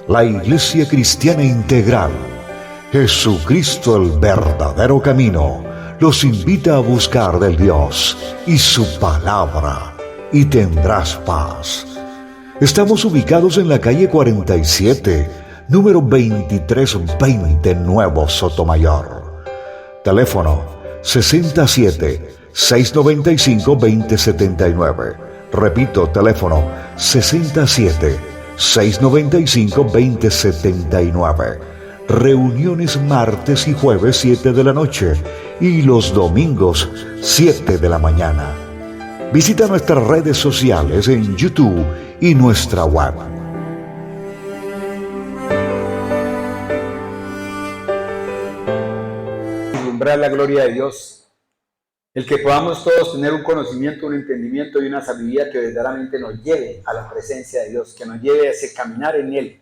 la Iglesia Cristiana Integral, Jesucristo el verdadero camino, los invita a buscar del Dios y su palabra, y tendrás paz. Estamos ubicados en la calle 47, número 2320, Nuevo Sotomayor. Teléfono 67-695-2079. Repito, teléfono 67-695-2079. Reuniones martes y jueves 7 de la noche y los domingos 7 de la mañana. Visita nuestras redes sociales en YouTube y nuestra web. Vislumbrar la gloria de Dios, el que podamos todos tener un conocimiento, un entendimiento y una sabiduría que verdaderamente nos lleve a la presencia de Dios, que nos lleve a ese caminar en Él,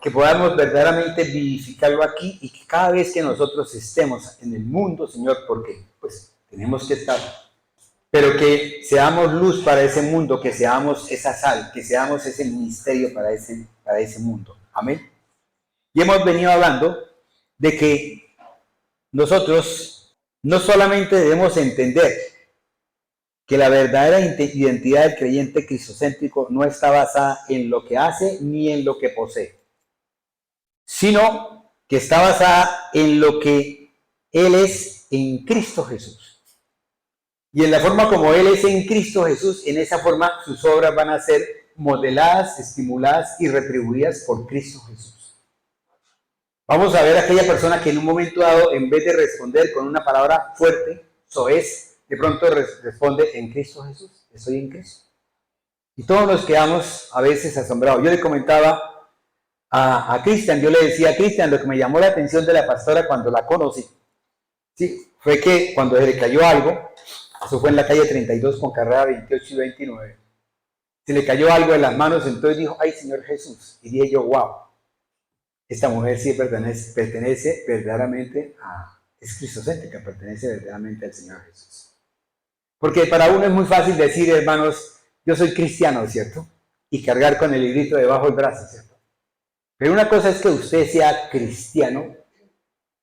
que podamos verdaderamente vivificarlo aquí y que cada vez que nosotros estemos en el mundo, Señor, porque pues tenemos que estar, pero que seamos luz para ese mundo, que seamos esa sal, que seamos ese ministerio para ese mundo. Amén. Y hemos venido hablando de que nosotros no solamente debemos entender que la verdadera identidad del creyente cristocéntrico no está basada en lo que hace ni en lo que posee, sino que está basada en lo que Él es en Cristo Jesús. Y en la forma como Él es en Cristo Jesús, en esa forma sus obras van a ser modeladas, estimuladas y retribuidas por Cristo Jesús. Vamos a ver a aquella persona que en un momento dado, en vez de responder con una palabra fuerte, soez, de pronto responde en Cristo Jesús, estoy en Cristo. Y todos nos quedamos a veces asombrados. Yo le comentaba a Cristian, yo le decía a Cristian, lo que me llamó la atención de la pastora cuando la conocí, sí, fue que cuando se le cayó algo, eso fue en la calle 32 con carrera 28 y 29, se le cayó algo de las manos, entonces dijo, ay Señor Jesús, y dije yo, wow, esta mujer sí pertenece verdaderamente es cristocéntrica, pertenece verdaderamente al Señor Jesús. Porque para uno es muy fácil decir, hermanos, yo soy cristiano, ¿cierto? Y cargar con el librito debajo del brazo, ¿cierto? Pero una cosa es que usted sea cristiano,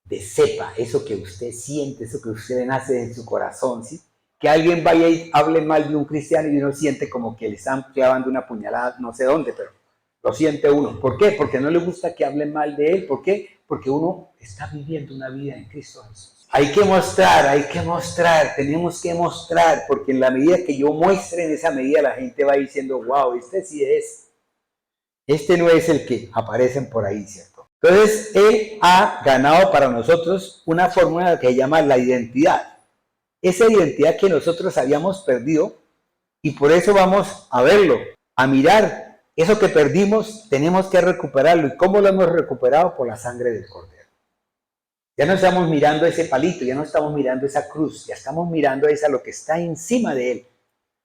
de cepa, eso que usted siente, eso que usted nace en su corazón, ¿sí? Que alguien vaya y hable mal de un cristiano y uno siente como que le están clavando una puñalada, no sé dónde, pero lo siente uno. ¿Por qué? Porque no le gusta que hablen mal de él. ¿Por qué? Porque uno está viviendo una vida en Cristo Jesús. Hay que mostrar, tenemos que mostrar, porque en la medida que yo muestre, en esa medida la gente va diciendo, wow, este sí es. Este no es el que aparecen por ahí, ¿cierto? Entonces, Él ha ganado para nosotros una fórmula que se llama la identidad. Esa identidad que nosotros habíamos perdido, y por eso vamos a verlo, a mirar. Eso que perdimos, tenemos que recuperarlo. ¿Y cómo lo hemos recuperado? Por la sangre del Cordero. Ya no estamos mirando ese palito, ya no estamos mirando esa cruz, ya estamos mirando lo que está encima de Él.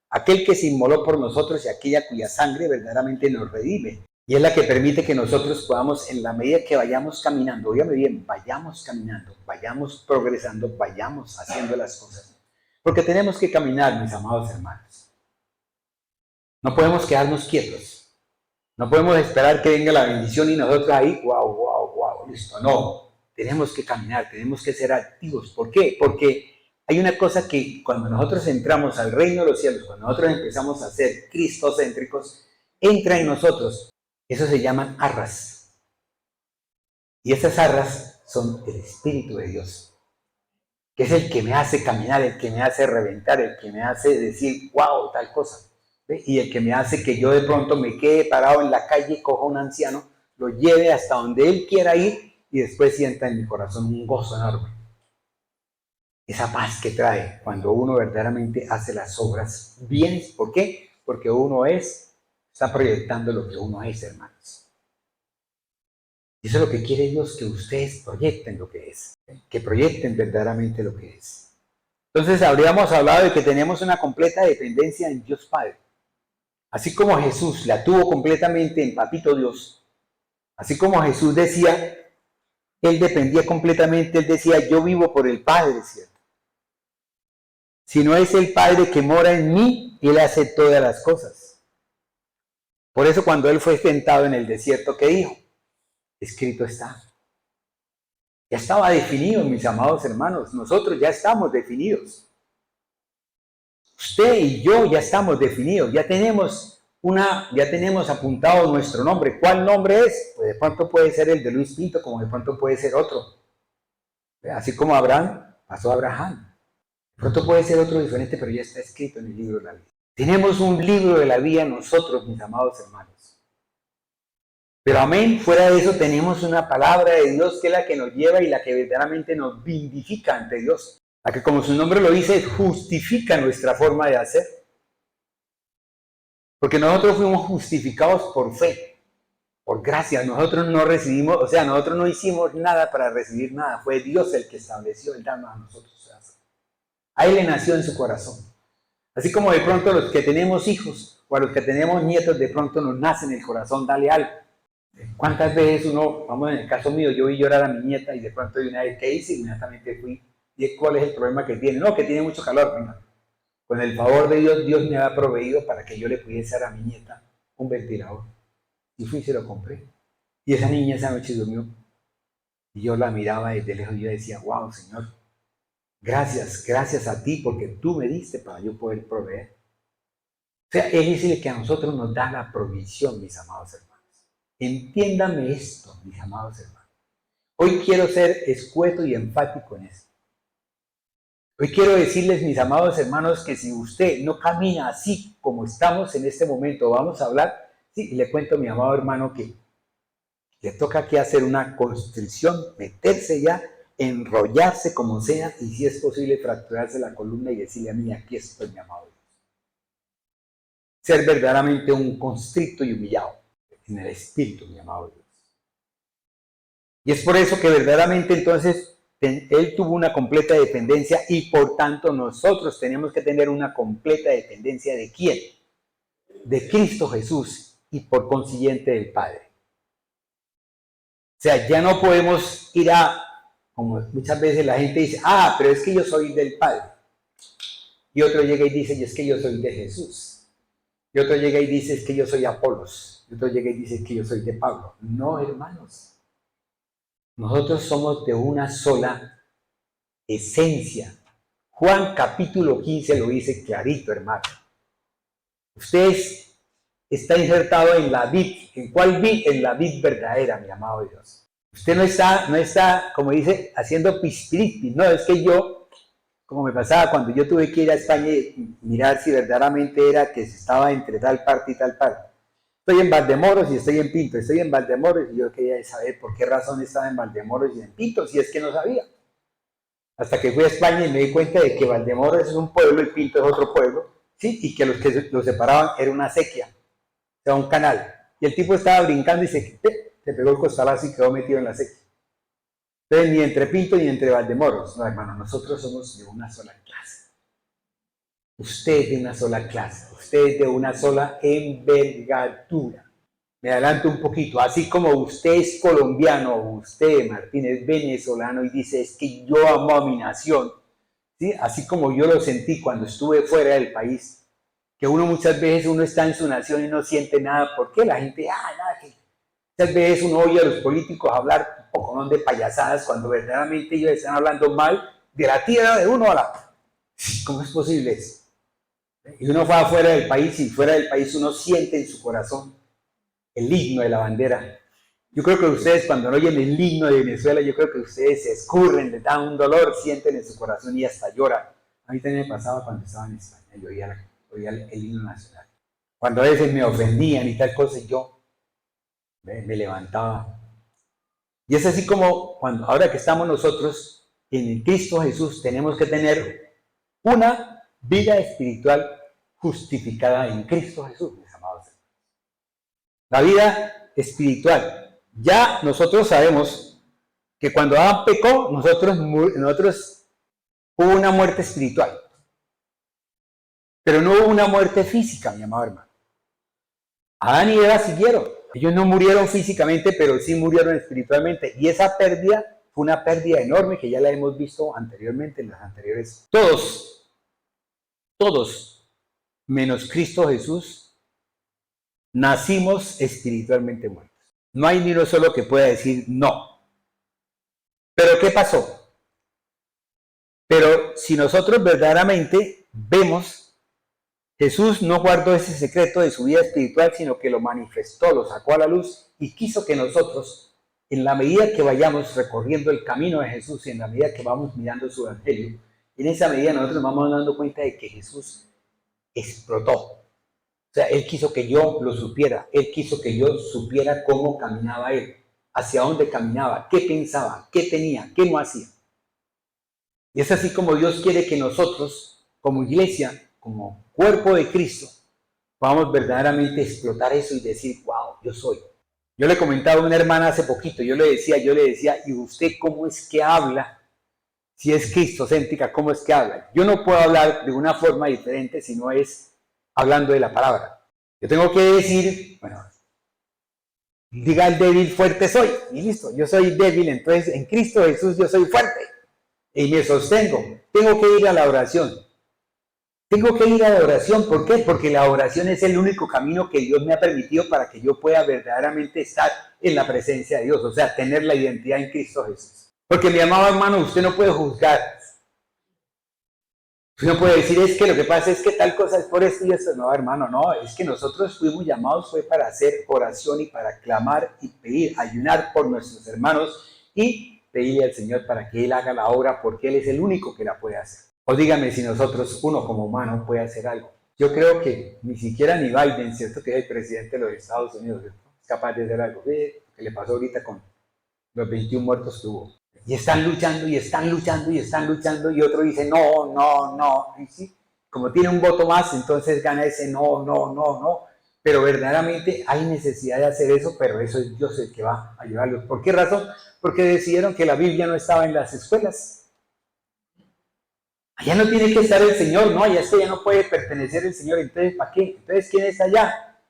Aquel que se inmoló por nosotros y aquella cuya sangre verdaderamente nos redime. Y es la que permite que nosotros podamos, en la medida que vayamos caminando, óigame bien, vayamos caminando, vayamos progresando, vayamos haciendo las cosas. Porque tenemos que caminar, mis amados hermanos. No podemos quedarnos quietos. No podemos esperar que venga la bendición y nosotros ahí, wow, listo. No, tenemos que caminar, tenemos que ser activos. ¿Por qué? Porque hay una cosa que cuando nosotros entramos al reino de los cielos, cuando nosotros empezamos a ser cristocéntricos, entra en nosotros. Eso se llaman arras. Y esas arras son el Espíritu de Dios, que es el que me hace caminar, el que me hace reventar, el que me hace decir, wow, tal cosa. ¿Ve? Y el que me hace que yo de pronto me quede parado en la calle, coja a un anciano, lo lleve hasta donde él quiera ir y después sienta en mi corazón un gozo enorme. Esa paz que trae cuando uno verdaderamente hace las obras bien. ¿Por qué? Porque uno está proyectando lo que uno es, hermanos. Y eso es lo que quiere Dios, que ustedes proyecten lo que es, que proyecten verdaderamente lo que es. Entonces habríamos hablado de que tenemos una completa dependencia en Dios Padre. Así como Jesús la tuvo completamente en Papito Dios, así como Jesús decía, Él dependía completamente, Él decía, yo vivo por el Padre, ¿cierto? Si no es el Padre que mora en mí, Él hace todas las cosas. Por eso cuando Él fue tentado en el desierto, ¿qué dijo? escrito está. Ya estaba definido, mis amados hermanos. Nosotros ya estamos definidos. Usted y yo ya estamos definidos. Ya tenemos apuntado nuestro nombre. ¿Cuál nombre es? Pues de pronto puede ser el de Luis Pinto, como de pronto puede ser otro. Así como Abraham, pasó a Abraham. De pronto puede ser otro diferente, pero ya está escrito en el libro de la vida. Tenemos un libro de la vida nosotros, mis amados hermanos. Pero amén, fuera de eso tenemos una palabra de Dios que es la que nos lleva y la que verdaderamente nos vindifica ante Dios. La que, como su nombre lo dice, justifica nuestra forma de hacer. Porque nosotros fuimos justificados por fe, por gracia. Nosotros no recibimos, o sea, nosotros no hicimos nada para recibir nada. Fue Dios el que estableció el darnos a nosotros. A él le nació en su corazón. Así como de pronto los que tenemos hijos o a los que tenemos nietos, de pronto nos nace en el corazón, dale algo. ¿Cuántas veces uno, vamos, en el caso mío, yo vi llorar a mi nieta y de pronto de una vez, ¿qué hice? Inmediatamente fui. ¿Y cuál es el problema que tiene? No, que tiene mucho calor. Venga. Con el favor de Dios, Dios me había proveído para que yo le pudiese dar a mi nieta un ventilador. Y fui y se lo compré. Y esa niña esa noche durmió. Y yo la miraba desde lejos y yo decía, wow, Señor, gracias a ti porque tú me diste para yo poder proveer. O sea, Él es el que a nosotros nos da la provisión, mis amados hermanos. Entiéndame esto, mis amados hermanos. Hoy quiero ser escueto y enfático en esto. Hoy quiero decirles, mis amados hermanos, que si usted no camina así como estamos en este momento, vamos a hablar, sí, y le cuento a mi amado hermano que le toca aquí hacer una constricción, meterse ya, enrollarse como sea, y si es posible fracturarse la columna y decirle a mí, aquí estoy, mi amado Dios. Ser verdaderamente un constricto y humillado en el espíritu, mi amado Dios. Y es por eso que verdaderamente entonces Él tuvo una completa dependencia y por tanto nosotros tenemos que tener una completa dependencia ¿de quién? De Cristo Jesús y por consiguiente del Padre. O sea, ya no podemos ir a, como muchas veces la gente dice, pero es que yo soy del Padre. Y otro llega y dice, y es que yo soy de Jesús. Y otro llega y dice, es que yo soy Apolos. Y otro llega y dice que yo soy de Pablo. No, hermanos. Nosotros somos de una sola esencia. Juan capítulo 15 lo dice clarito, hermano. Usted está insertado en la vid. ¿En cuál vid? En la vid verdadera, mi amado Dios. Usted no está, como dice, haciendo pispiripi. No, es que yo, como me pasaba cuando yo tuve que ir a España y mirar si verdaderamente era que se estaba entre tal parte y tal parte. Estoy en Valdemoros y estoy en Pinto. Estoy en Valdemoros y yo quería saber por qué razón estaba en Valdemoros y en Pinto, si es que no sabía. Hasta que fui a España y me di cuenta de que Valdemoros es un pueblo y Pinto es otro pueblo, ¿sí? Y que los separaban era una sequía, o sea, un canal. Y el tipo estaba brincando y se pegó el costalazo y quedó metido en la sequía. Entonces, ni entre Pinto ni entre Valdemoros. No, hermano, nosotros somos de una sola clase. Usted es de una sola clase, usted es de una sola envergadura. Me adelanto un poquito, así como usted es colombiano, usted, Martín, es venezolano y dice, es que yo amo a mi nación, ¿sí? Así como yo lo sentí cuando estuve fuera del país, que muchas veces uno está en su nación y no siente nada, ¿por qué? La gente, nada, que muchas veces uno oye a los políticos hablar un poco de payasadas cuando verdaderamente ellos están hablando mal de la tierra de uno a la... ¿Cómo es posible eso? Y uno va afuera del país y fuera del país uno siente en su corazón el himno de la bandera. Yo creo que ustedes cuando oyen el himno de Venezuela, yo creo que ustedes se escurren, les dan un dolor, sienten en su corazón y hasta lloran. A mí también me pasaba cuando estaba en España, yo oía el himno nacional. Cuando a veces me ofendían y tal cosa, yo me levantaba. Y es así como cuando ahora que estamos nosotros en Cristo Jesús, tenemos que tener una vida espiritual justificada en Cristo Jesús, mis amados. La vida espiritual. Ya nosotros sabemos que cuando Adán pecó, nosotros hubo una muerte espiritual. Pero no hubo una muerte física, mi amado hermano. Adán y Eva siguieron. Ellos no murieron físicamente, pero sí murieron espiritualmente. Y esa pérdida fue una pérdida enorme que ya la hemos visto anteriormente en las anteriores. Todos, menos Cristo Jesús, nacimos espiritualmente muertos. No hay ni uno solo que pueda decir no. Pero ¿qué pasó? Pero si nosotros verdaderamente vemos, Jesús no guardó ese secreto de su vida espiritual, sino que lo manifestó, lo sacó a la luz y quiso que nosotros, en la medida que vayamos recorriendo el camino de Jesús y en la medida que vamos mirando su evangelio, en esa medida nosotros nos vamos dando cuenta de que Jesús explotó. O sea, Él quiso que yo lo supiera, Él quiso que yo supiera cómo caminaba Él, hacia dónde caminaba, qué pensaba, qué tenía, qué no hacía. Y es así como Dios quiere que nosotros, como iglesia, como cuerpo de Cristo, podamos verdaderamente explotar eso y decir, wow, yo soy. Yo le comentaba a una hermana hace poquito, yo le decía, ¿y usted cómo es que habla? Si es cristocéntrica, ¿cómo es que habla? Yo no puedo hablar de una forma diferente si no es hablando de la palabra. Yo tengo que decir, bueno, diga el débil, fuerte soy. Y listo, yo soy débil, entonces en Cristo Jesús yo soy fuerte. Y me sostengo. Tengo que ir a la oración. Tengo que ir a la oración. ¿Por qué? Porque la oración es el único camino que Dios me ha permitido para que yo pueda verdaderamente estar en la presencia de Dios. O sea, tener la identidad en Cristo Jesús. Porque mi amado hermano, usted no puede juzgar. Usted no puede decir, es que lo que pasa es que tal cosa es por esto y esto. No, hermano, no. Es que nosotros fuimos llamados fue para hacer oración y para clamar y pedir, ayunar por nuestros hermanos y pedirle al Señor para que Él haga la obra porque Él es el único que la puede hacer. O dígame si nosotros, uno como humano, puede hacer algo. Yo creo que ni siquiera ni Biden, ¿cierto? Que es el presidente de los Estados Unidos, ¿cierto? Es capaz de hacer algo. ¿Qué le pasó ahorita con los 21 muertos que hubo? Y están luchando, y están luchando, y están luchando, y otro dice no, no, no. Y sí, como tiene un voto más, entonces gana ese no, no, no, no. Pero verdaderamente hay necesidad de hacer eso, pero eso es Dios el que va a ayudarlos. ¿Por qué razón? Porque decidieron que la Biblia no estaba en las escuelas. Allá no tiene que estar el Señor, no, allá es que ya no puede pertenecer el Señor, entonces ¿para qué? Entonces ¿quién está allá?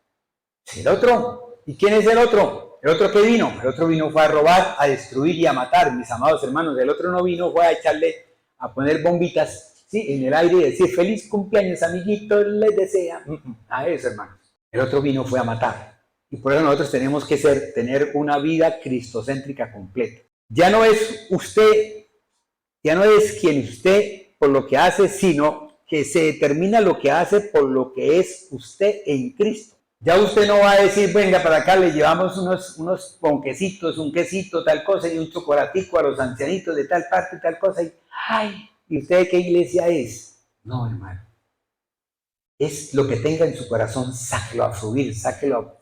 El otro. ¿Y quién es el otro? ¿El otro qué vino? El otro vino fue a robar, a destruir y a matar, mis amados hermanos. El otro no vino, fue a echarle, a poner bombitas, ¿sí? En el aire y decir feliz cumpleaños, amiguito, les desea. A eso, hermanos. El otro vino fue a matar. Y por eso nosotros tenemos que tener una vida cristocéntrica completa. Ya no es usted, ya no es quien usted por lo que hace, sino que se determina lo que hace por lo que es usted en Cristo. Ya usted no va a decir, venga para acá, le llevamos unos ponquecitos, un quesito, tal cosa, y un chocolatico a los ancianitos de tal parte, tal cosa, y ¡ay! ¿Y usted de qué iglesia es? No, hermano. Es lo que tenga en su corazón, sáquelo a fluir, sáquelo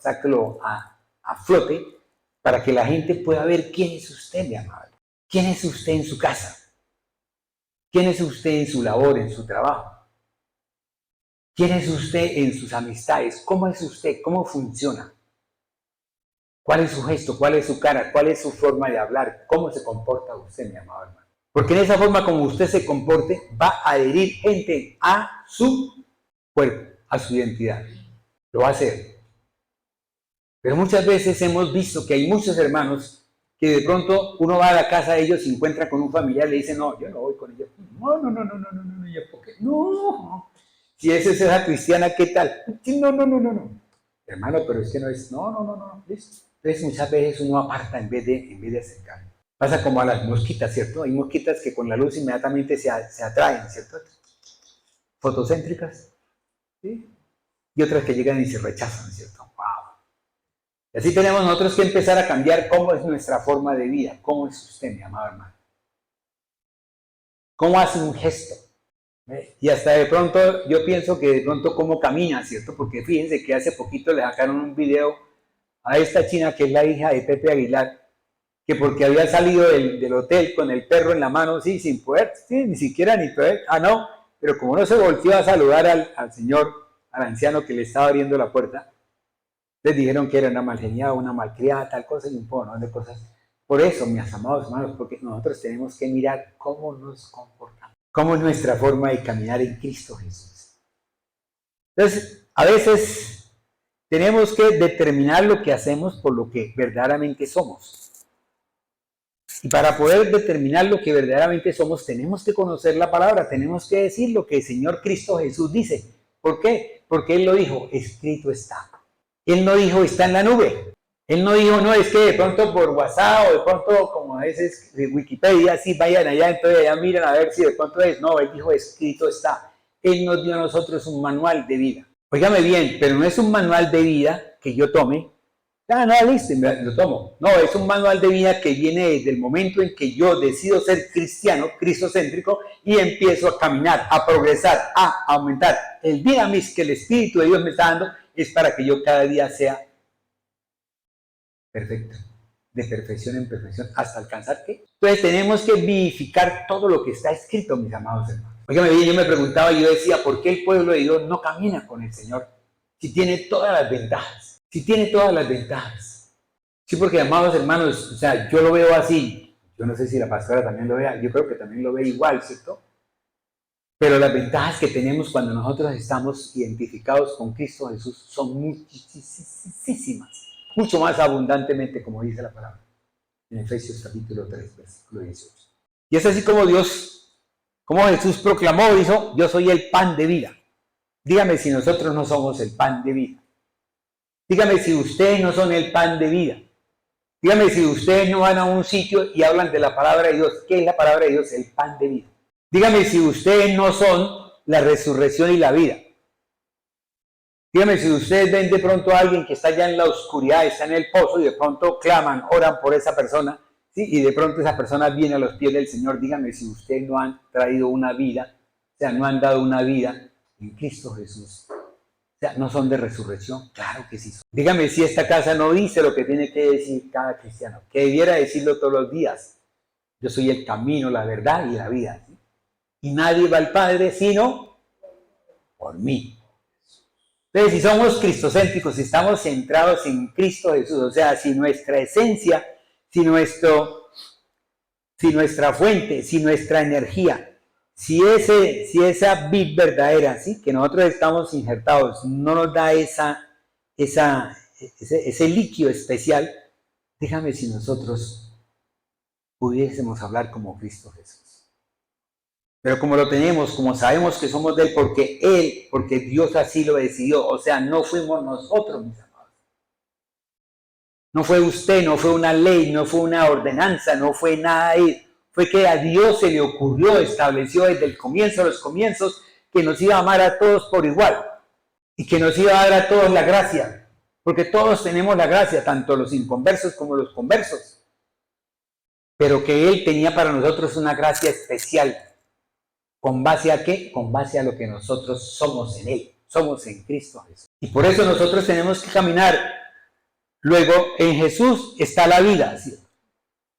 a flote, para que la gente pueda ver quién es usted, mi amado. ¿Quién es usted en su casa? ¿Quién es usted en su labor, en su trabajo? ¿Quién es usted en sus amistades? ¿Cómo es usted? ¿Cómo funciona? ¿Cuál es su gesto? ¿Cuál es su cara? ¿Cuál es su forma de hablar? ¿Cómo se comporta usted, mi amado hermano? Porque en esa forma como usted se comporte, va a adherir gente a su cuerpo, a su identidad. Lo va a hacer. Pero muchas veces hemos visto que hay muchos hermanos que de pronto uno va a la casa de ellos y encuentra con un familiar y le dice, no, yo no voy con ellos. No, yo, ¿por qué? No. Si esa es esa cristiana, ¿qué tal? No. Hermano, pero es que no es, no. ¿Listo? Entonces muchas veces uno aparta en vez de acercar. Pasa como a las mosquitas, ¿cierto? Hay mosquitas que con la luz inmediatamente se atraen, ¿cierto? Fotocéntricas, ¿sí? Y otras que llegan y se rechazan, ¿cierto? ¡Wow! Y así tenemos nosotros que empezar a cambiar cómo es nuestra forma de vida, cómo es usted, mi amado hermano. ¿Cómo hace un gesto? Y hasta de pronto, yo pienso que de pronto cómo camina, ¿cierto? Porque fíjense que hace poquito le sacaron un video a esta china que es la hija de Pepe Aguilar, que porque había salido del hotel con el perro en la mano, sí, sin poder, sí, ni siquiera ni poder, no, pero como no se volteó a saludar al señor, al anciano que le estaba abriendo la puerta, les dijeron que era una malgeniada, una malcriada, tal cosa y un poco de cosas. Por eso, mis amados hermanos, porque nosotros tenemos que mirar cómo nos comportamos, cómo es nuestra forma de caminar en Cristo Jesús. Entonces, a veces tenemos que determinar lo que hacemos por lo que verdaderamente somos. Y para poder determinar lo que verdaderamente somos, tenemos que conocer la palabra, tenemos que decir lo que el Señor Cristo Jesús dice. ¿Por qué? Porque Él lo dijo, escrito está. Él no dijo, está en la nube. Él no dijo, no, es que de pronto por WhatsApp o de pronto, como a veces de Wikipedia, sí, vayan allá, entonces allá miren a ver si de pronto es. No, él dijo, escrito está. Él nos dio a nosotros un manual de vida. Óigame bien, pero no es un manual de vida que yo tome. Ah, no, listo, lo tomo. No, es un manual de vida que viene desde el momento en que yo decido ser cristiano, cristocéntrico, y empiezo a caminar, a progresar, a aumentar. El dinamis que el Espíritu de Dios me está dando es para que yo cada día sea perfecto, de perfección en perfección, hasta alcanzar ¿qué? Entonces tenemos que vivificar todo lo que está escrito, mis amados hermanos. Óigame bien, yo me preguntaba, yo decía, ¿por qué el pueblo de Dios no camina con el Señor? Si tiene todas las ventajas, si tiene todas las ventajas. Sí, porque, amados hermanos, o sea, yo lo veo así, yo no sé si la pastora también lo vea, yo creo que también lo ve igual, ¿cierto? Pero las ventajas que tenemos cuando nosotros estamos identificados con Cristo Jesús son muchísimas. Mucho más abundantemente, como dice la palabra, en Efesios capítulo 3, versículo 18. Y es así como como Jesús proclamó, dijo, yo soy el pan de vida. Dígame si nosotros no somos el pan de vida. Dígame si ustedes no son el pan de vida. Dígame si ustedes no van a un sitio y hablan de la palabra de Dios. ¿Qué es la palabra de Dios? El pan de vida. Dígame si ustedes no son la resurrección y la vida. Dígame si ustedes ven de pronto a alguien que está ya en la oscuridad, está en el pozo y de pronto claman, oran por esa persona, ¿sí? Y de pronto esa persona viene a los pies del Señor. Dígame si ustedes no han traído una vida, o sea, no han dado una vida en Cristo Jesús. O sea, ¿no son de resurrección? Claro que sí son. Dígame si esta casa no dice lo que tiene que decir cada cristiano, que debiera decirlo todos los días. Yo soy el camino, la verdad y la vida, ¿sí? Y nadie va al Padre sino por mí. Entonces, si somos cristocéntricos, si estamos centrados en Cristo Jesús, o sea, si nuestra esencia, si nuestra fuente, si nuestra energía, si esa vid verdadera, ¿sí? Que nosotros estamos injertados, no nos da ese líquido especial, déjame si nosotros pudiésemos hablar como Cristo Jesús. Pero como lo tenemos, como sabemos que somos de Él, porque Dios así lo decidió, o sea, no fuimos nosotros, mis amados. No fue usted, no fue una ley, no fue una ordenanza, no fue nada ahí. Fue que a Dios se le ocurrió, estableció desde el comienzo de los comienzos, que nos iba a amar a todos por igual y que nos iba a dar a todos la gracia, porque todos tenemos la gracia, tanto los inconversos como los conversos, pero que Él tenía para nosotros una gracia especial. ¿Con base a qué? Con base a lo que nosotros somos en Él, somos en Cristo Jesús. Y por eso nosotros tenemos que caminar. Luego, en Jesús está la vida, ¿sí?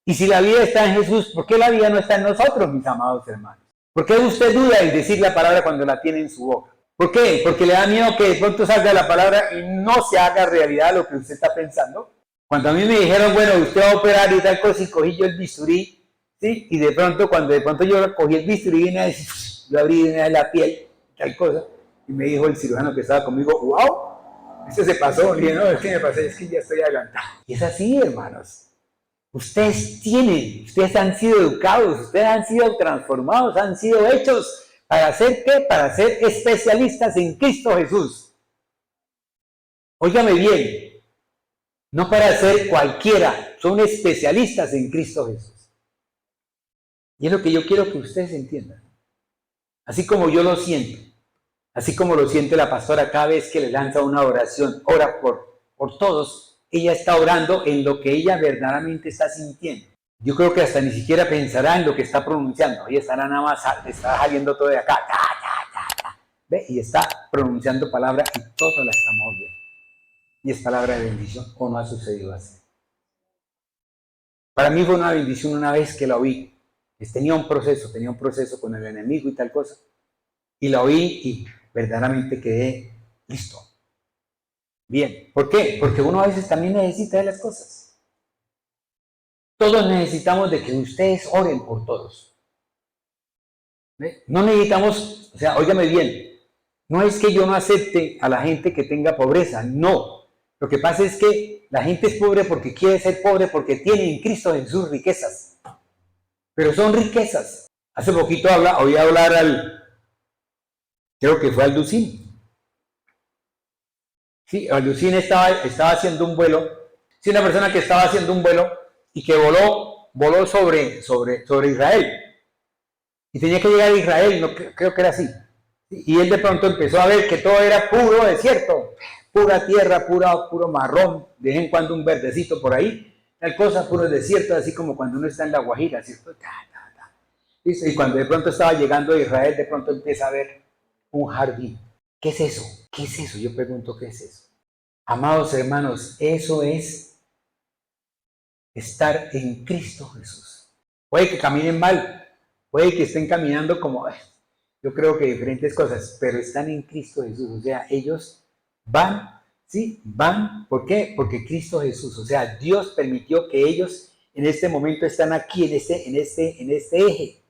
Y si la vida está en Jesús, ¿por qué la vida no está en nosotros, mis amados hermanos? ¿Por qué usted duda en decir la palabra cuando la tiene en su boca? ¿Por qué? Porque le da miedo que de pronto salga la palabra y no se haga realidad lo que usted está pensando. Cuando a mí me dijeron, bueno, usted va a operar y tal cosa, y cogí yo el bisturí, ¿sí? Y de pronto, cuando yo cogí el bisturí y yo abrí la piel, tal cosa, y me dijo el cirujano que estaba conmigo, wow, eso se pasó. Le dije, no, es que me pasé, es que ya estoy adelantado. Y es así, hermanos. Ustedes han sido educados, ustedes han sido transformados, han sido hechos para hacer ¿qué? Para ser especialistas en Cristo Jesús. Óigame bien, no para ser cualquiera, son especialistas en Cristo Jesús. Y es lo que yo quiero que ustedes entiendan. Así como yo lo siento, así como lo siente la pastora cada vez que le lanza una oración, ora por todos, ella está orando en lo que ella verdaderamente está sintiendo. Yo creo que hasta ni siquiera pensará en lo que está pronunciando. Ella estará nada más, está saliendo todo de acá, ¿ve? Y está pronunciando palabras y todos la estamos oyendo. Y es palabra de bendición, o no ha sucedido así. Para mí fue una bendición una vez que la oí. Tenía un proceso con el enemigo y tal cosa. Y la oí y verdaderamente quedé listo. Bien, ¿por qué? Porque uno a veces también necesita de las cosas. Todos necesitamos de que ustedes oren por todos. ¿Ve? No necesitamos, o sea, óigame bien, no es que yo no acepte a la gente que tenga pobreza, no. Lo que pasa es que la gente es pobre porque quiere ser pobre, porque tiene en Cristo Jesús riquezas. Pero son riquezas. Hace poquito oí hablar creo que fue al Lucín. Sí, al Lucín estaba haciendo un vuelo, Sí, una persona que estaba haciendo un vuelo y que voló sobre Israel. Y tenía que llegar a Israel, no, creo que era así. Y él de pronto empezó a ver que todo era puro desierto, pura tierra, puro marrón, de vez en cuando un verdecito por ahí, tal cosa, puro desierto, así como cuando uno está en La Guajira, ¿cierto? Y cuando de pronto estaba llegando a Israel, de pronto empieza a ver un jardín. ¿Qué es eso? ¿Qué es eso? Yo pregunto, ¿qué es eso? Amados hermanos, eso es estar en Cristo Jesús. Puede que caminen mal, puede que estén caminando como, yo creo que diferentes cosas, pero están en Cristo Jesús. O sea, ellos van, ¿sí? Van, ¿por qué? Porque Cristo Jesús, o sea, Dios permitió que ellos en este momento están aquí, en este eje.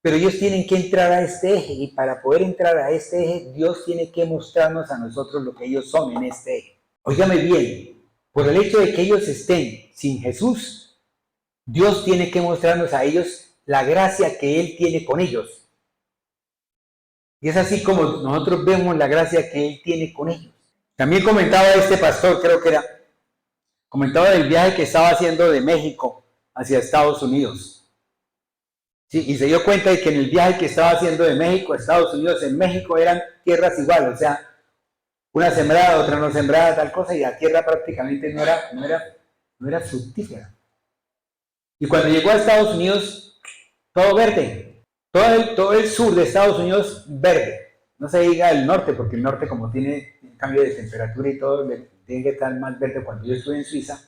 Pero ellos tienen que entrar a este eje, y para poder entrar a este eje, Dios tiene que mostrarnos a nosotros lo que ellos son en este eje. Óigame bien, por el hecho de que ellos estén sin Jesús, Dios tiene que mostrarnos a ellos la gracia que Él tiene con ellos. Y es así como nosotros vemos la gracia que Él tiene con ellos. También comentaba este pastor, creo que era, comentaba del viaje que estaba haciendo de México hacia Estados Unidos. Sí, y se dio cuenta de que en el viaje que estaba haciendo de México a Estados Unidos, en México eran tierras iguales, o sea, una sembrada, otra no sembrada, tal cosa, y la tierra prácticamente no era fructífera. Y cuando llegó a Estados Unidos, todo verde, todo el sur de Estados Unidos verde. No se diga el norte, porque el norte como tiene cambio de temperatura y todo, tiene que estar más verde. Cuando yo estuve en Suiza,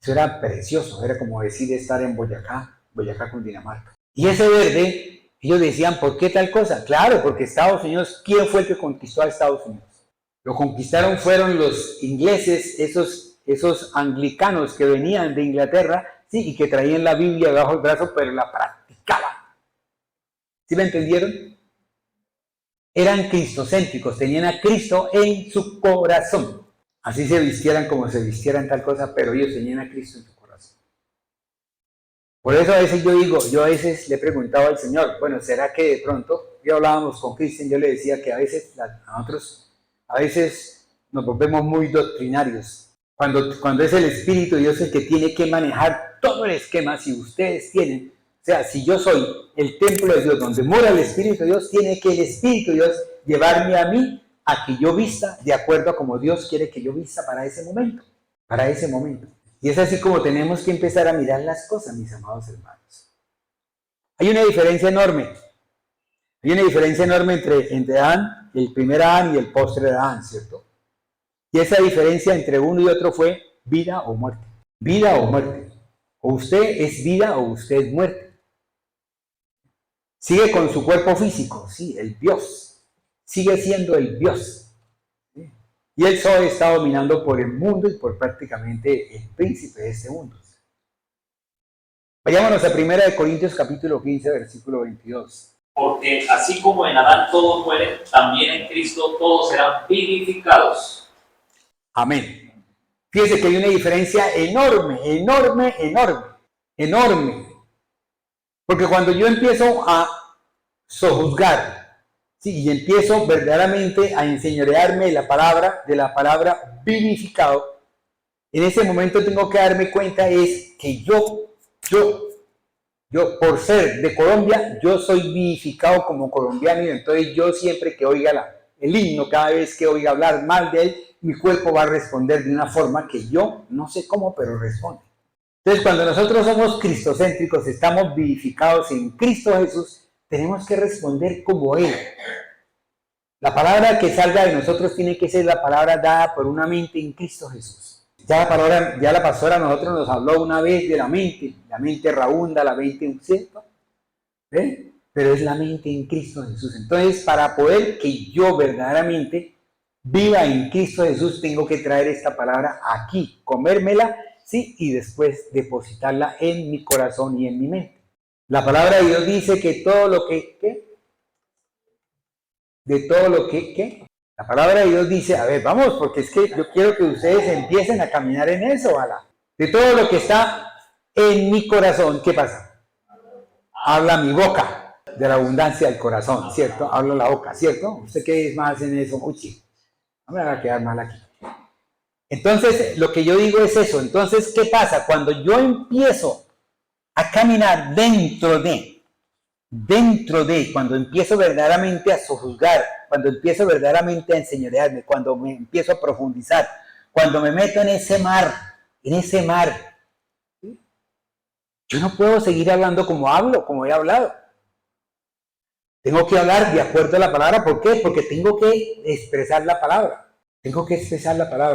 eso era precioso, era como decir estar en Boyacá Cundinamarca. Y ese verde, ellos decían, ¿por qué tal cosa? Claro, porque Estados Unidos, ¿quién fue el que conquistó a Estados Unidos? Lo conquistaron fueron los ingleses, esos anglicanos que venían de Inglaterra, sí, y que traían la Biblia debajo del brazo, pero la practicaban. ¿Sí me entendieron? Eran cristocéntricos, tenían a Cristo en su corazón. Así se vistieran como se vistieran tal cosa, pero ellos tenían a Cristo en su corazón. Por eso a veces yo a veces le preguntaba al Señor, bueno, ¿será que de pronto, ya hablábamos con Cristian, yo le decía que a veces nosotros, a veces nos volvemos muy doctrinarios, cuando es el Espíritu de Dios el que tiene que manejar todo el esquema, si ustedes tienen, o sea, si yo soy el templo de Dios donde mora el Espíritu de Dios, tiene que el Espíritu de Dios llevarme a mí a que yo vista de acuerdo a como Dios quiere que yo vista para ese momento. Y es así como tenemos que empezar a mirar las cosas, mis amados hermanos. Hay una diferencia enorme. Hay una diferencia enorme entre Adán, el primer Adán y el postre de Adán, ¿cierto? Y esa diferencia entre uno y otro fue vida o muerte. Vida o muerte. O usted es vida o usted es muerte. Sigue con su cuerpo físico, sí, el Dios. Sigue siendo el Dios. Y él solo está dominando por el mundo y por prácticamente el príncipe de este mundo. Vayámonos a 1 Corintios capítulo 15, versículo 22. Porque así como en Adán todos mueren, también en Cristo todos serán vivificados. Amén. Fíjese que hay una diferencia enorme. Porque cuando yo empiezo a sojuzgar, sí, y empiezo verdaderamente a enseñorearme de la palabra vivificado, en ese momento tengo que darme cuenta es que yo, por ser de Colombia, yo soy vivificado como colombiano, y entonces yo siempre que oiga el himno, cada vez que oiga hablar mal de él, mi cuerpo va a responder de una forma que yo no sé cómo, pero responde. Entonces, cuando nosotros somos cristocéntricos, estamos vivificados en Cristo Jesús, tenemos que responder como Él. La palabra que salga de nosotros tiene que ser la palabra dada por una mente en Cristo Jesús. Ya la pastora a nosotros nos habló una vez de la mente raunda, la mente, ¿cierto? ¿Eh? Pero es la mente en Cristo Jesús. Entonces, para poder que yo verdaderamente viva en Cristo Jesús, tengo que traer esta palabra aquí, comérmela, ¿sí? Y después depositarla en mi corazón y en mi mente. La palabra de Dios dice que todo lo que, la palabra de Dios dice, a ver, vamos, porque es que yo quiero que ustedes empiecen a caminar en eso, ojalá. De todo lo que está en mi corazón, ¿qué pasa? Habla mi boca, de la abundancia del corazón, ¿cierto? Habla la boca, ¿cierto? ¿Usted qué es más en eso? Uy, sí, no me va a quedar mal aquí. Entonces, lo que yo digo es eso. Entonces, ¿qué pasa? Cuando yo empiezo a caminar cuando empiezo verdaderamente a sojuzgar, cuando empiezo verdaderamente a enseñorearme, cuando me empiezo a profundizar, cuando me meto en ese mar, yo no puedo seguir hablando como hablo, como he hablado. Tengo que hablar de acuerdo a la palabra. ¿Por qué? Porque tengo que expresar la palabra.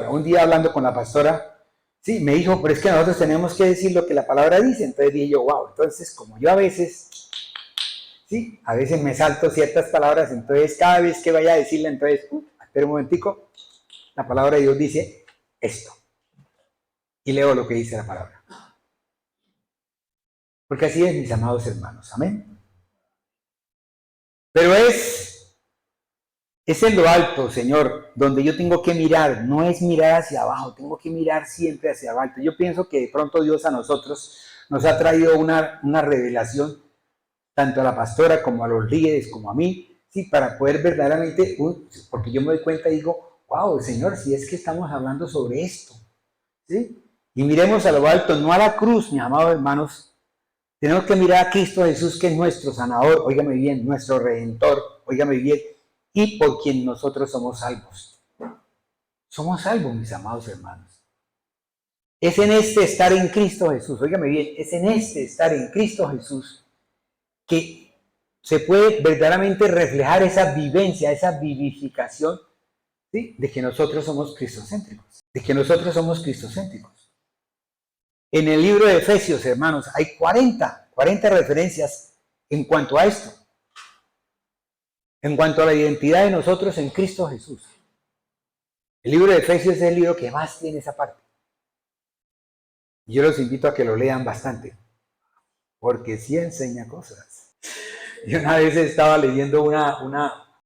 Un día hablando con la pastora, sí, me dijo, pero es que nosotros tenemos que decir lo que la palabra dice. Entonces dije yo, wow, entonces como yo a veces me salto ciertas palabras, entonces cada vez que vaya a decirla, entonces, espera un momentico, la palabra de Dios dice esto. Y leo lo que dice la palabra. Porque así es, mis amados hermanos, amén. Pero es en lo alto, Señor, donde yo tengo que mirar, no es mirar hacia abajo, tengo que mirar siempre hacia abajo. Yo pienso que de pronto Dios a nosotros nos ha traído una revelación, tanto a la pastora como a los líderes, como a mí, sí, para poder verdaderamente, porque yo me doy cuenta y digo, wow, Señor, si es que estamos hablando sobre esto, ¿sí? Y miremos a lo alto, no a la cruz, mis amados hermanos. Tenemos que mirar a Cristo Jesús, que es nuestro sanador, óigame bien, nuestro redentor, óigame bien, y por quien nosotros somos salvos. Somos salvos, mis amados hermanos. Es en este estar en Cristo Jesús, óigame bien, es en este estar en Cristo Jesús que se puede verdaderamente reflejar esa vivencia, esa vivificación, ¿sí? De que nosotros somos cristocéntricos, En el libro de Efesios, hermanos, hay 40 referencias en cuanto a esto, en cuanto a la identidad de nosotros en Cristo Jesús. El libro de Efesios es el libro que más tiene esa parte. Yo los invito a que lo lean bastante, porque sí enseña cosas. Yo una vez estaba leyendo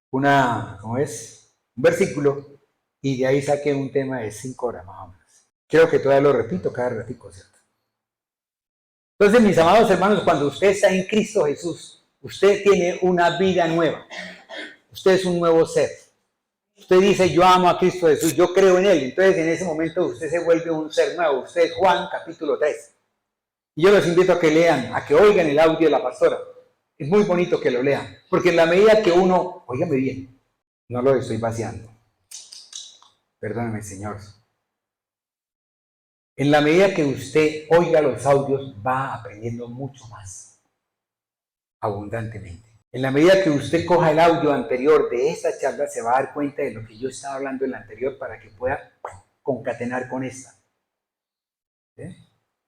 ¿cómo es? Un versículo, y de ahí saqué un tema de 5 horas más o menos. Creo que todavía lo repito cada ratito, ¿cierto? Entonces, mis amados hermanos, cuando usted está en Cristo Jesús, usted tiene una vida nueva. Usted es un nuevo ser. Usted dice, yo amo a Cristo Jesús, yo creo en Él. Entonces, en ese momento, usted se vuelve un ser nuevo. Usted es Juan, capítulo 3. Y yo los invito a que lean, a que oigan el audio de la pastora. Es muy bonito que lo lean. Porque en la medida que uno, óigame bien, no lo estoy vaciando. Perdóneme, Señor. En la medida que usted oiga los audios, va aprendiendo mucho más, abundantemente. En la medida que usted coja el audio anterior de esta charla, se va a dar cuenta de lo que yo estaba hablando en la anterior para que pueda concatenar con esta. ¿Sí?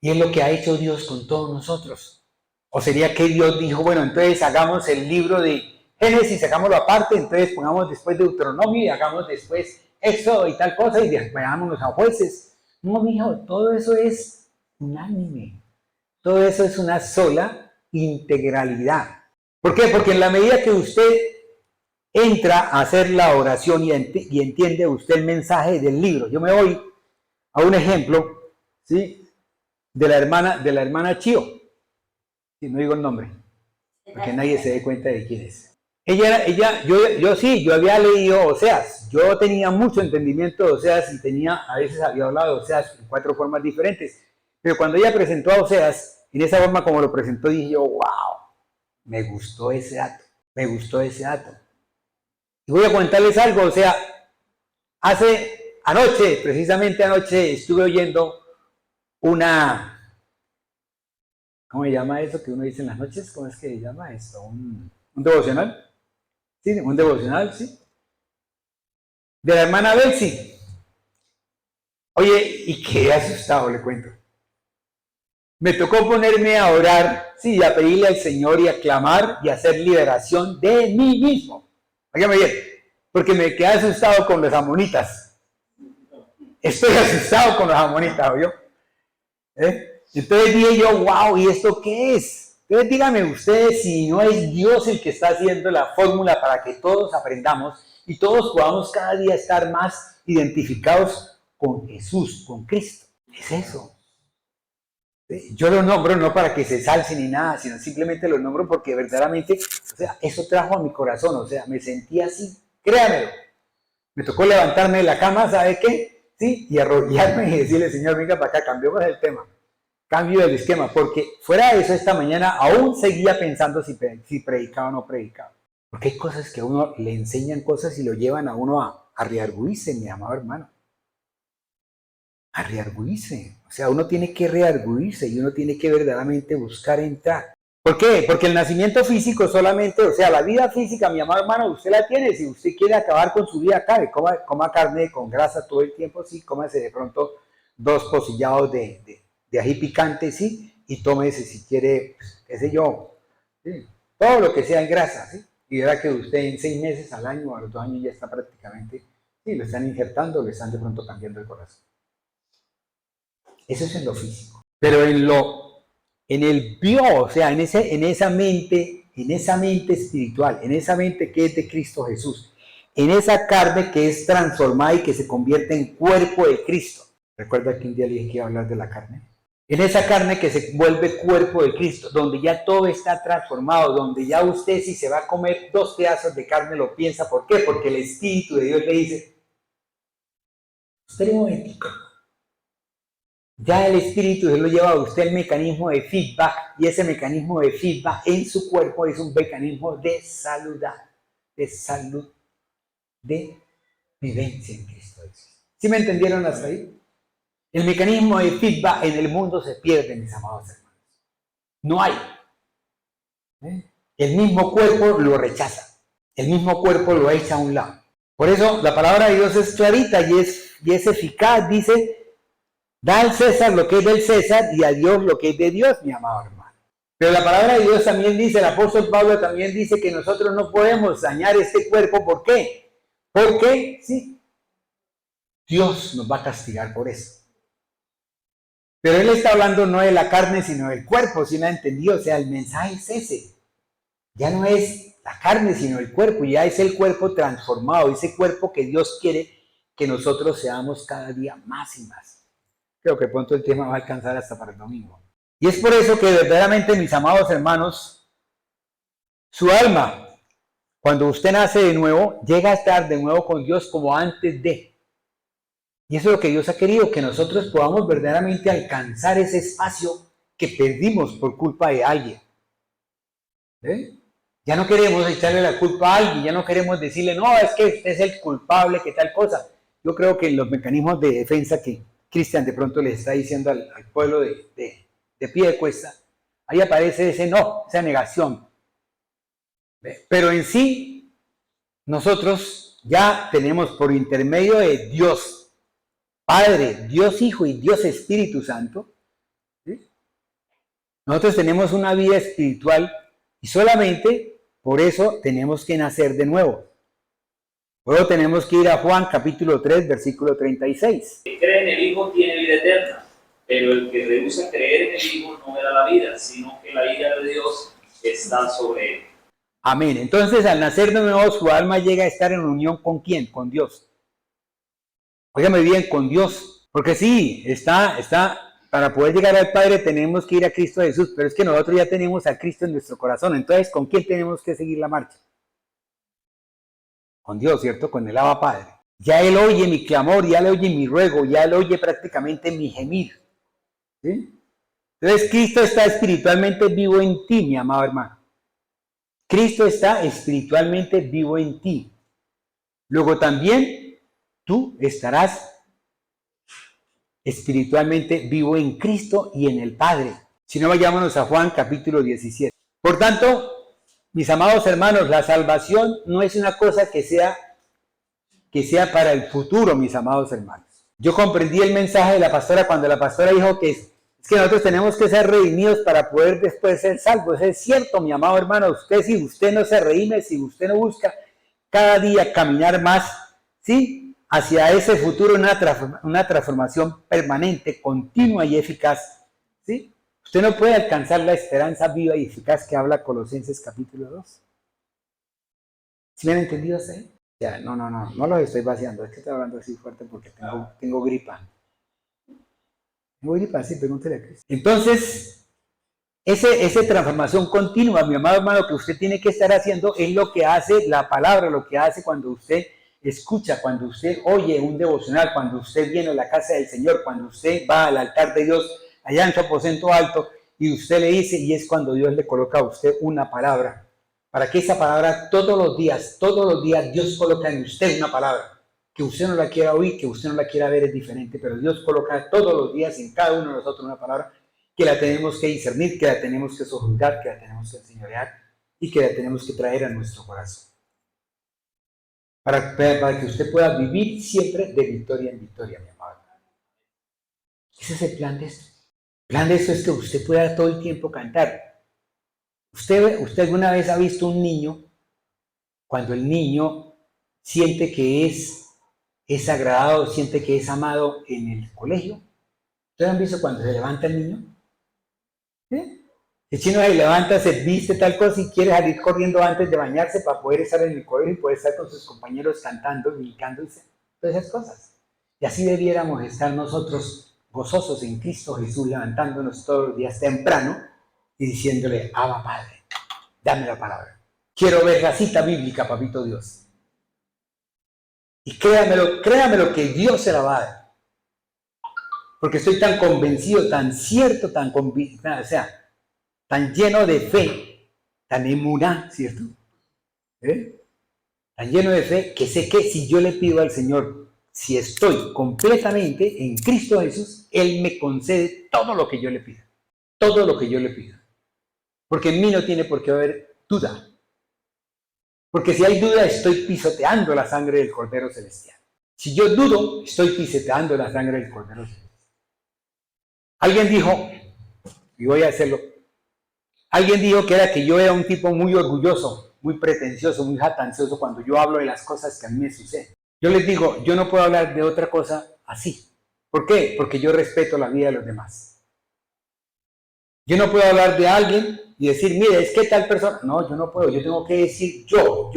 Y es lo que ha hecho Dios con todos nosotros. O sería que Dios dijo, bueno, entonces hagamos el libro de Génesis, hagámoslo aparte, entonces pongamos después Deuteronomio y hagamos después Éxodo y tal cosa y después vámonos a Jueces. No, mijo, todo eso es unánime. Todo eso es una sola integralidad. ¿Por qué? Porque en la medida que usted entra a hacer la oración y entiende usted el mensaje del libro. Yo me voy a un ejemplo, ¿sí? de la hermana Chío. Sí, no digo el nombre, porque nadie se dé cuenta de quién es. Yo había leído Oseas, yo tenía mucho entendimiento de Oseas y a veces había hablado de Oseas en 4 formas diferentes, pero cuando ella presentó a Oseas, en esa forma como lo presentó, dije yo, wow, me gustó ese dato. Y voy a contarles algo, o sea, precisamente anoche, estuve oyendo ¿cómo se llama eso que uno dice en las noches? ¿Cómo es que se llama esto? ¿Un devocional? Sí, un devocional, sí. De la hermana Betsy. Oye, y qué asustado, le cuento. Me tocó ponerme a orar, sí, a pedirle al Señor y a clamar y a hacer liberación de mí mismo. Óigame bien, porque me quedé asustado con los amonitas. Estoy asustado con los amonitas, ¿oyó? Entonces dije yo, wow, ¿y esto qué es? Entonces díganme ustedes si no es Dios el que está haciendo la fórmula para que todos aprendamos y todos podamos cada día estar más identificados con Jesús, con Cristo. Es eso. Yo lo nombro no para que se salse ni nada, sino simplemente lo nombro porque verdaderamente, o sea, eso trajo a mi corazón, o sea, me sentí así, créanmelo. Me tocó levantarme de la cama, ¿sabe qué? ¿sí? Y arrodillarme y decirle, Señor, venga para acá, cambiemos el tema, cambio el esquema, porque fuera de eso esta mañana aún seguía pensando si predicaba o no predicaba. Porque hay cosas que a uno le enseñan cosas y lo llevan a uno a reargüirse, mi amado hermano. A reargüirse. O sea, uno tiene que reargüirse y uno tiene que verdaderamente buscar entrar. ¿Por qué? Porque el nacimiento físico solamente, o sea, la vida física, mi amado hermano, usted la tiene. Si usted quiere acabar con su vida, acabe. Coma carne con grasa todo el tiempo, sí. Cómase de pronto 2 pocillados de ají picante, sí. Y tómese si quiere, qué sé yo, ¿sí? Todo lo que sea en grasa, sí. Y verá que usted en 6 meses al año o a los 2 años ya está prácticamente, sí, lo están injertando, le están de pronto cambiando el corazón. Eso es en lo físico. Pero en el bio, o sea, en esa mente espiritual, en esa mente que es de Cristo Jesús, en esa carne que es transformada y que se convierte en cuerpo de Cristo. ¿Recuerda que un día le dije que iba a hablar de la carne? En esa carne que se vuelve cuerpo de Cristo, donde ya todo está transformado, donde ya usted si se va a comer 2 pedazos de carne lo piensa. ¿Por qué? Porque el Espíritu de Dios le dice, espere un momentico. Ya el Espíritu Dios lo lleva a usted el mecanismo de feedback, y ese mecanismo de feedback en su cuerpo es un mecanismo de salud, de vivencia en Cristo Jesús. ¿Sí me entendieron hasta ahí? El mecanismo de feedback en el mundo se pierde, mis amados hermanos. No hay. El mismo cuerpo lo rechaza. El mismo cuerpo lo echa a un lado. Por eso la palabra de Dios es clarita y es eficaz. Dice, da al César lo que es del César y a Dios lo que es de Dios, mi amado hermano. Pero la palabra de Dios también dice, el apóstol Pablo también dice que nosotros no podemos dañar este cuerpo. ¿Por qué? Porque, sí, Dios nos va a castigar por eso. Pero él está hablando no de la carne, sino del cuerpo, si no ha entendido. O sea, el mensaje es ese. Ya no es la carne, sino el cuerpo. Ya es el cuerpo transformado, ese cuerpo que Dios quiere que nosotros seamos cada día más y más. Creo que pronto el tema va a alcanzar hasta para el domingo. Y es por eso que verdaderamente, mis amados hermanos, su alma, cuando usted nace de nuevo, llega a estar de nuevo con Dios como antes de. Y eso es lo que Dios ha querido, que nosotros podamos verdaderamente alcanzar ese espacio que perdimos por culpa de alguien. Ya no queremos echarle la culpa a alguien, ya no queremos decirle, no, es que usted es el culpable, que tal cosa. Yo creo que en los mecanismos de defensa que Cristian de pronto le está diciendo al pueblo de Piedecuesta, ahí aparece ese no, esa negación. Pero en sí, nosotros ya tenemos por intermedio de Dios, Padre, Dios Hijo y Dios Espíritu Santo, ¿sí? Nosotros tenemos una vida espiritual y solamente por eso tenemos que nacer de nuevo. Luego tenemos que ir a Juan capítulo 3, versículo 36. El que cree en el Hijo tiene vida eterna, pero el que rehúsa creer en el Hijo no verá la vida, sino que la ira de Dios está sobre él. Amén. Entonces, al nacer de nuevo, su alma llega a estar en unión con ¿quién? Con Dios. Óigame bien, con Dios. Porque sí, para poder llegar al Padre tenemos que ir a Cristo Jesús, pero es que nosotros ya tenemos a Cristo en nuestro corazón. Entonces, ¿con quién tenemos que seguir la marcha? Con Dios, ¿cierto? Con el Abba Padre. Ya Él oye mi clamor, ya Él oye mi ruego, ya Él oye prácticamente mi gemir. ¿Sí? Entonces, Cristo está espiritualmente vivo en ti, mi amado hermano. Cristo está espiritualmente vivo en ti. Luego también tú estarás espiritualmente vivo en Cristo y en el Padre. Si no, vayámonos a Juan capítulo 17. Por tanto, mis amados hermanos, la salvación no es una cosa que sea para el futuro, mis amados hermanos. Yo comprendí el mensaje de la pastora cuando la pastora dijo que es que nosotros tenemos que ser redimidos para poder después ser salvos. Eso es cierto, mi amado hermano. Si usted no se redime, si usted no busca cada día caminar más, ¿sí?, hacia ese futuro, una transformación permanente, continua y eficaz, ¿sí? Usted no puede alcanzar la esperanza viva y eficaz que habla Colosenses capítulo 2. ¿Sí me han entendido hasta ahí? Ya, no los estoy vaciando, es que estoy hablando así fuerte porque tengo gripa. Tengo gripa, sí, pregúntele a Cristo. Entonces, esa transformación continua, mi amado hermano, que usted tiene que estar haciendo es lo que hace la palabra, lo que hace cuando usted escucha, cuando usted oye un devocional, cuando usted viene a la casa del Señor, cuando usted va al altar de Dios, allá en su aposento alto, y usted le dice, y es cuando Dios le coloca a usted una palabra, para que esa palabra todos los días, Dios coloca en usted una palabra. Que usted no la quiera oír, que usted no la quiera ver es diferente, pero Dios coloca todos los días en cada uno de nosotros una palabra que la tenemos que discernir, que la tenemos que sojuzgar, que la tenemos que enseñorear y que la tenemos que traer a nuestro corazón. Para que usted pueda vivir siempre de victoria en victoria, mi amado. Ese es el plan de esto. El plan de esto es que usted pueda todo el tiempo cantar. ¿Usted alguna vez ha visto un niño, cuando el niño siente que es agradado, siente que es amado en el colegio? ¿Ustedes han visto cuando se levanta el niño? El chino se levanta, se viste tal cosa y quiere salir corriendo antes de bañarse para poder estar en el colegio y poder estar con sus compañeros cantando, brincándose, todas esas cosas. Y así debiéramos estar nosotros gozosos en Cristo Jesús, levantándonos todos los días temprano y diciéndole, Abba Padre, dame la palabra. Quiero ver la cita bíblica, papito Dios. Y créamelo que Dios se la va a dar. Porque estoy tan convencido, tan cierto, tan lleno de fe, tan emuná, ¿cierto? Tan lleno de fe que sé que si yo le pido al Señor, si estoy completamente en Cristo Jesús, Él me concede todo lo que yo le pido. Todo lo que yo le pido. Porque en mí no tiene por qué haber duda. Porque si hay duda, estoy pisoteando la sangre del Cordero Celestial. Si yo dudo, estoy pisoteando la sangre del Cordero Celestial. Alguien dijo, y voy a hacerlo, alguien dijo que yo era un tipo muy orgulloso, muy pretencioso, muy jactancioso cuando yo hablo de las cosas que a mí me suceden. Yo les digo, yo no puedo hablar de otra cosa así. ¿Por qué? Porque yo respeto la vida de los demás. Yo no puedo hablar de alguien y decir, mire, es que tal persona. No, yo no puedo. Yo tengo que decir yo.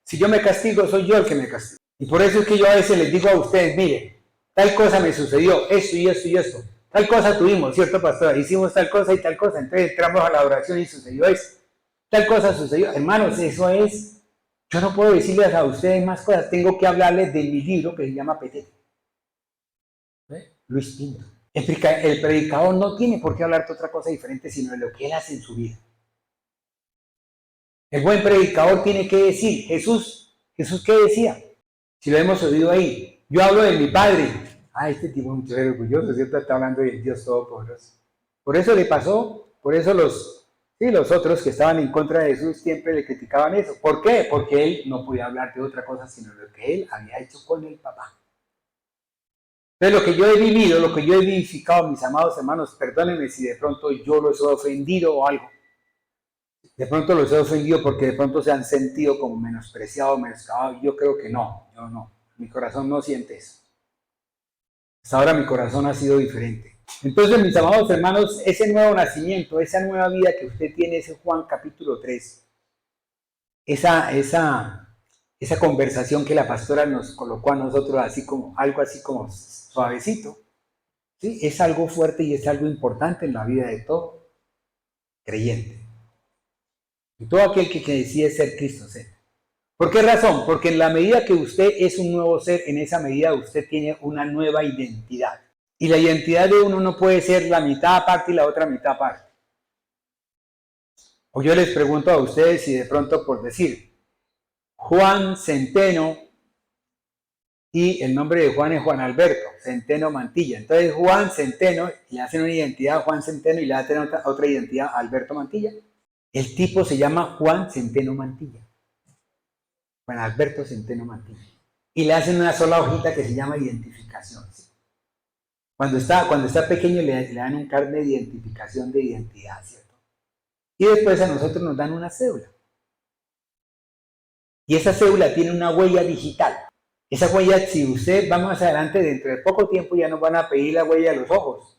Si yo me castigo, soy yo el que me castigo. Y por eso es que yo a veces les digo a ustedes, mire, tal cosa me sucedió, esto y esto y esto. Tal cosa tuvimos, ¿cierto, pastor? Hicimos tal cosa y tal cosa. Entonces entramos a la oración y sucedió esto. Tal cosa sucedió. Hermanos, eso es. Yo no puedo decirles a ustedes más cosas. Tengo que hablarles de mi libro que se llama Petete. Luis Pinto. El predicador no tiene por qué hablar de otra cosa diferente sino de lo que él hace en su vida. El buen predicador tiene que decir, Jesús, ¿qué decía? Si lo hemos oído ahí, yo hablo de mi Padre. Este tipo es muy orgulloso, ¿cierto? Está hablando del Dios Todopoderoso. Por eso le pasó, por eso los otros que estaban en contra de Jesús siempre le criticaban eso. ¿Por qué? Porque él no podía hablar de otra cosa sino de lo que él había hecho con el papá. Entonces, lo que yo he vivido, lo que yo he vivificado, mis amados hermanos, perdónenme si de pronto yo los he ofendido o algo. De pronto los he ofendido porque de pronto se han sentido como menospreciados, menoscabados. Yo creo que no, yo no. Mi corazón no siente eso. Hasta ahora mi corazón ha sido diferente. Entonces, mis amados hermanos, ese nuevo nacimiento, esa nueva vida que usted tiene, ese Juan capítulo 3, esa conversación que la pastora nos colocó a nosotros algo así como suavecito, ¿sí? Es algo fuerte y es algo importante en la vida de todo creyente. Y todo aquel que decide ser Cristo ser. ¿Por qué razón? Porque en la medida que usted es un nuevo ser, en esa medida usted tiene una nueva identidad. Y la identidad de uno no puede ser la mitad aparte y la otra mitad aparte. O yo les pregunto a ustedes si de pronto por decir, Juan Centeno, y el nombre de Juan es Juan Alberto Centeno Mantilla. Entonces Juan Centeno, le hacen una identidad a Juan Centeno y le hacen otra identidad a Alberto Mantilla. El tipo se llama Juan Centeno Mantilla. Juan Alberto Centeno Mantilla. Y le hacen una sola hojita que se llama identificación. ¿Sí? Cuando está pequeño le dan un carnet de identificación de identidad, ¿cierto? Y después a nosotros nos dan una cédula. Y esa cédula tiene una huella digital. Esa huella, si usted va más adelante, dentro de poco tiempo ya nos van a pedir la huella de los ojos.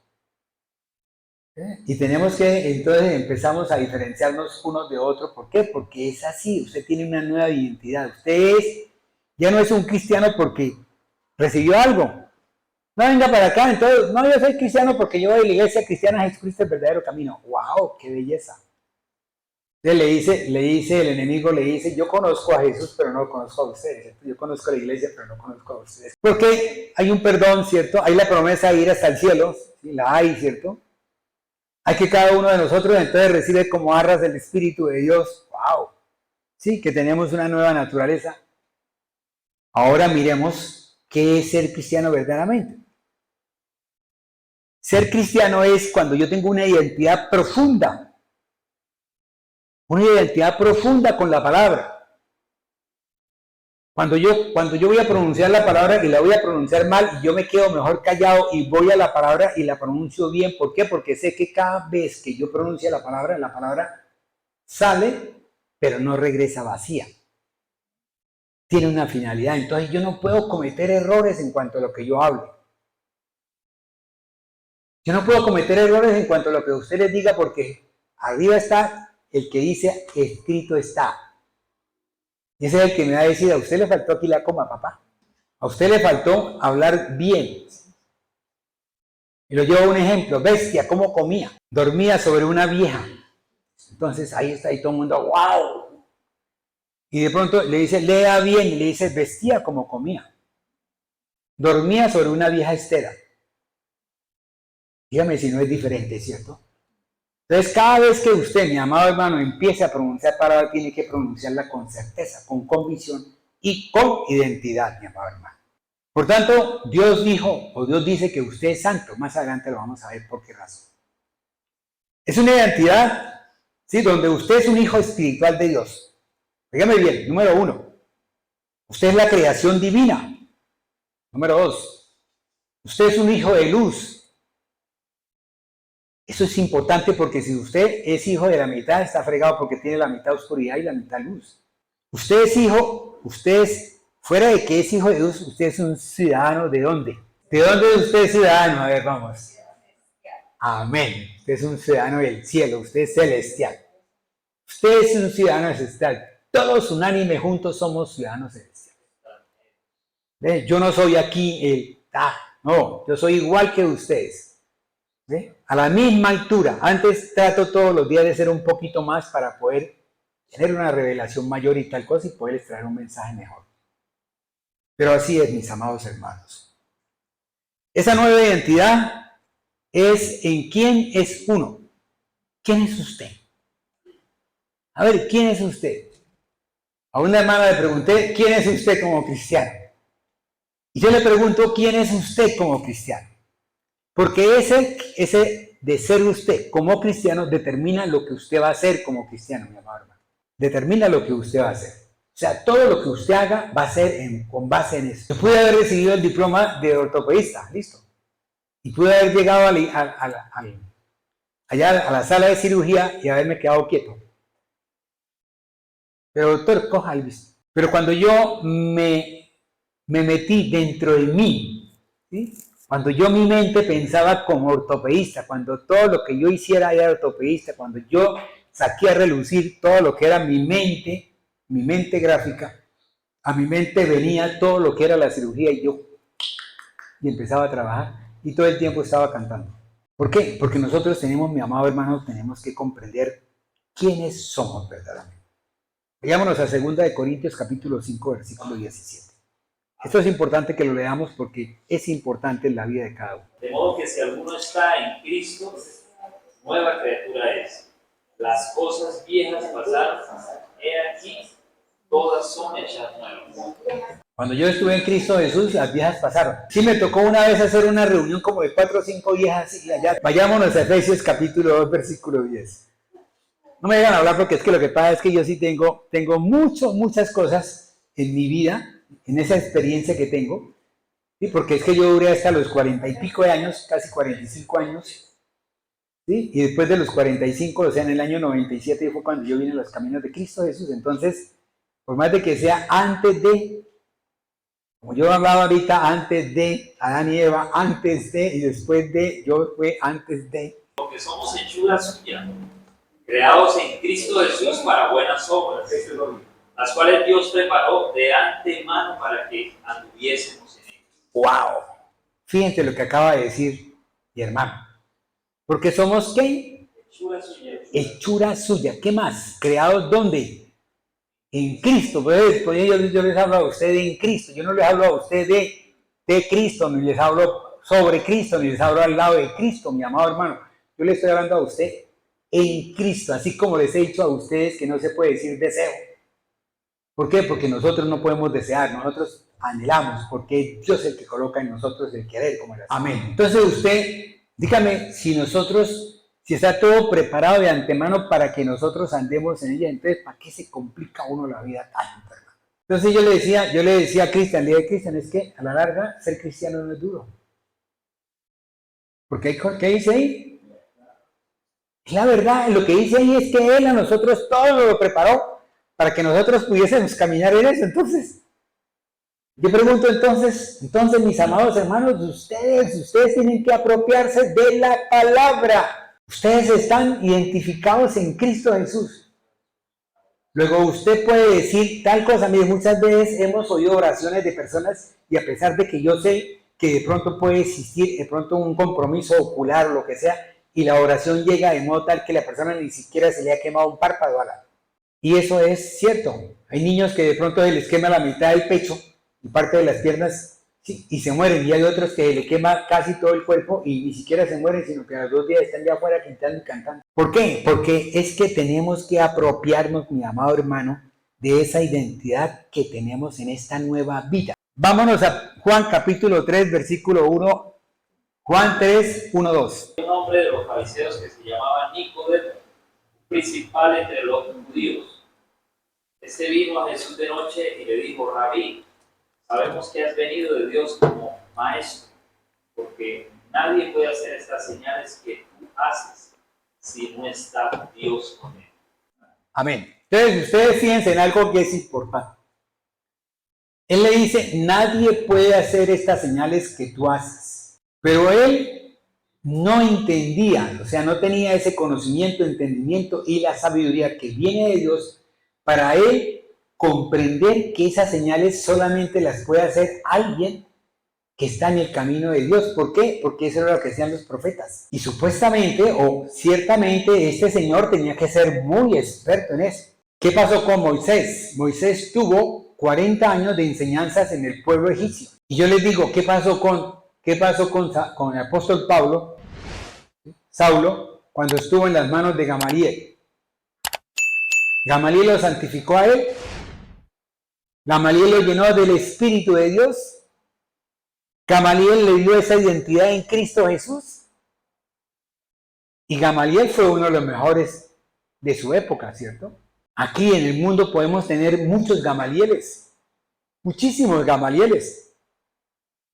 Y tenemos que, entonces empezamos a diferenciarnos unos de otros. ¿Por qué? Porque es así, usted tiene una nueva identidad. Usted ya no es un cristiano porque recibió algo. No venga para acá, entonces, no, yo soy cristiano porque yo voy a la iglesia cristiana, Jesucristo es el verdadero camino. ¡Wow! ¡Qué belleza! Entonces le dice el enemigo, le dice, yo conozco a Jesús, pero no lo conozco a ustedes, ¿cierto? Yo conozco a la iglesia, pero no conozco a ustedes. Porque hay un perdón, ¿cierto? Hay la promesa de ir hasta el cielo, ¿sí? La hay, ¿cierto? Hay que cada uno de nosotros entonces recibe como arras del Espíritu de Dios. ¡Wow! Sí, que tenemos una nueva naturaleza. Ahora miremos qué es ser cristiano verdaderamente. Ser cristiano es cuando yo tengo una identidad profunda con la palabra. Cuando yo voy a pronunciar la palabra y la voy a pronunciar mal y yo me quedo mejor callado y voy a la palabra y la pronuncio bien. ¿Por qué? Porque sé que cada vez que yo pronuncio la palabra sale, pero no regresa vacía. Tiene una finalidad. Entonces yo no puedo cometer errores en cuanto a lo que yo hable. Yo no puedo cometer errores en cuanto a lo que usted les diga porque arriba está el que dice escrito está. Y ese es el que me va a decir, a usted le faltó aquí la coma, papá. A usted le faltó hablar bien. Y lo llevo a un ejemplo. Bestia, ¿cómo comía? Dormía sobre una vieja. Entonces ahí está, y todo el mundo, ¡wow! Y de pronto le dice, lea bien, y le dice, vestía como comía. Dormía sobre una vieja estera. Dígame si no es diferente, ¿cierto? Entonces, cada vez que usted, mi amado hermano, empiece a pronunciar palabra, tiene que pronunciarla con certeza, con convicción y con identidad, mi amado hermano. Por tanto, Dios dijo, o Dios dice que usted es santo. Más adelante lo vamos a ver por qué razón. Es una identidad, ¿sí?, donde usted es un hijo espiritual de Dios. Dígame bien, número 1, usted es la creación divina. Número 2, usted es un hijo de luz. Eso es importante porque si usted es hijo de la mitad, está fregado porque tiene la mitad oscuridad y la mitad luz. Usted es hijo, usted es, fuera de que es hijo de Dios, usted es un ciudadano ¿de dónde? ¿De dónde es usted ciudadano? A ver, vamos. Amén. Usted es un ciudadano del cielo, usted es celestial. Usted es un ciudadano celestial. Todos unánime juntos somos ciudadanos celestiales. ¿Ve? Yo no soy aquí no, yo soy igual que ustedes. ¿Ve? A la misma altura. Antes trato todos los días de ser un poquito más para poder tener una revelación mayor y tal cosa y poderles traer un mensaje mejor. Pero así es, mis amados hermanos. Esa nueva identidad es en quién es uno. ¿Quién es usted? A ver, ¿quién es usted? A una hermana le pregunté, ¿quién es usted como cristiano? Y yo le pregunto, ¿quién es usted como cristiano? Porque ese de ser usted como cristiano determina lo que usted va a hacer como cristiano, mi amado hermano. Determina lo que usted va a hacer. O sea, todo lo que usted haga va a ser con base en eso. Yo pude haber recibido el diploma de ortopedista, listo. Y pude haber llegado allá a la sala de cirugía y haberme quedado quieto. Pero doctor, coja el visto. Pero cuando yo me metí dentro de mí, ¿sí?, cuando yo mi mente pensaba como ortopedista, cuando todo lo que yo hiciera era ortopedista, cuando yo saqué a relucir todo lo que era mi mente gráfica, a mi mente venía todo lo que era la cirugía y empezaba a trabajar y todo el tiempo estaba cantando. ¿Por qué? Porque nosotros tenemos, mi amado hermano, tenemos que comprender quiénes somos verdaderamente. Vayámonos a 2 de Corintios capítulo 5, versículo 17. Esto es importante que lo leamos porque es importante en la vida de cada uno. De modo que si alguno está en Cristo, nueva criatura es. Las cosas viejas pasaron, he aquí, todas son hechas nuevas. Cuando yo estuve en Cristo Jesús, las viejas pasaron. Sí me tocó una vez hacer una reunión como de 4 o 5 viejas y allá. Vayámonos a Efesios capítulo 2, versículo 10. No me dejan hablar porque es que lo que pasa es que yo sí tengo muchas cosas en mi vida, en esa experiencia que tengo, ¿sí?, porque es que yo duré hasta los 40 y pico de años, casi 45 años, ¿sí?, y después de los 45, o sea, en el año 97 fue cuando yo vine a los caminos de Cristo Jesús. Entonces, por más de que sea antes de, como yo hablaba ahorita, antes de Adán y Eva, antes de y después de, yo fue antes de. Porque somos hechura suya, creados en Cristo Jesús para buenas obras, las cuales Dios preparó de antemano para que anduviésemos en ellas. ¡Wow! Fíjense lo que acaba de decir mi hermano. Porque somos, ¿qué? hechura suya. Hechura suya. ¿Qué más? ¿Creados dónde? En Cristo. Pues yo les hablo a ustedes en Cristo. Yo no les hablo a ustedes de Cristo, ni les hablo sobre Cristo, ni les hablo al lado de Cristo, mi amado hermano. Yo le estoy hablando a usted en Cristo, así como les he dicho a ustedes que no se puede decir deseo. ¿Por qué? Porque nosotros no podemos desear, nosotros anhelamos, porque Dios es el que coloca en nosotros el querer como el hacer. Amén. Entonces usted, dígame, si está todo preparado de antemano para que nosotros andemos en ella, entonces ¿para qué se complica uno la vida tanto, hermano? Entonces yo le decía a Cristian, le dije, Cristian, es que a la larga ser cristiano no es duro. Porque ¿qué dice ahí? Es la verdad, lo que dice ahí es que Él a nosotros todo lo preparó para que nosotros pudiésemos caminar en eso. Entonces, yo pregunto entonces mis amados hermanos, ustedes tienen que apropiarse de la palabra. Ustedes están identificados en Cristo Jesús. Luego usted puede decir tal cosa. Mire, muchas veces hemos oído oraciones de personas y a pesar de que yo sé que de pronto puede existir de pronto un compromiso ocular o lo que sea, y la oración llega de modo tal que la persona ni siquiera se le ha quemado un párpado a la. Y eso es cierto. Hay niños que de pronto se les quema la mitad del pecho y parte de las piernas, sí, y se mueren. Y hay otros que le quema casi todo el cuerpo y ni siquiera se mueren, sino que a los 2 días están ya afuera pintando y cantando. ¿Por qué? Porque es que tenemos que apropiarnos, mi amado hermano, de esa identidad que tenemos en esta nueva vida. Vámonos a Juan capítulo 3, versículo 1. Juan 3, 1, 2. Un hombre de los fariseos que se llamaba Nicodemo, principal entre los judíos. Este vino a Jesús de noche y le dijo: Rabí, sabemos que has venido de Dios como maestro, porque nadie puede hacer estas señales que tú haces si no está Dios con él. Amén. Entonces, ustedes fíjense en algo que es importante. Él le dice, nadie puede hacer estas señales que tú haces. Pero él no entendía, o sea, no tenía ese conocimiento, entendimiento y la sabiduría que viene de Dios para él comprender que esas señales solamente las puede hacer alguien que está en el camino de Dios. ¿Por qué? Porque eso era lo que hacían los profetas. Y supuestamente o ciertamente este señor tenía que ser muy experto en eso. ¿Qué pasó con Moisés? Moisés tuvo 40 años de enseñanzas en el pueblo egipcio. Y yo les digo, ¿qué pasó con el apóstol Saulo, cuando estuvo en las manos de Gamaliel? Gamaliel lo santificó a él. Gamaliel lo llenó del Espíritu de Dios. Gamaliel le dio esa identidad en Cristo Jesús. Y Gamaliel fue uno de los mejores de su época, ¿cierto? Aquí en el mundo podemos tener muchos Gamalieles, muchísimos Gamalieles.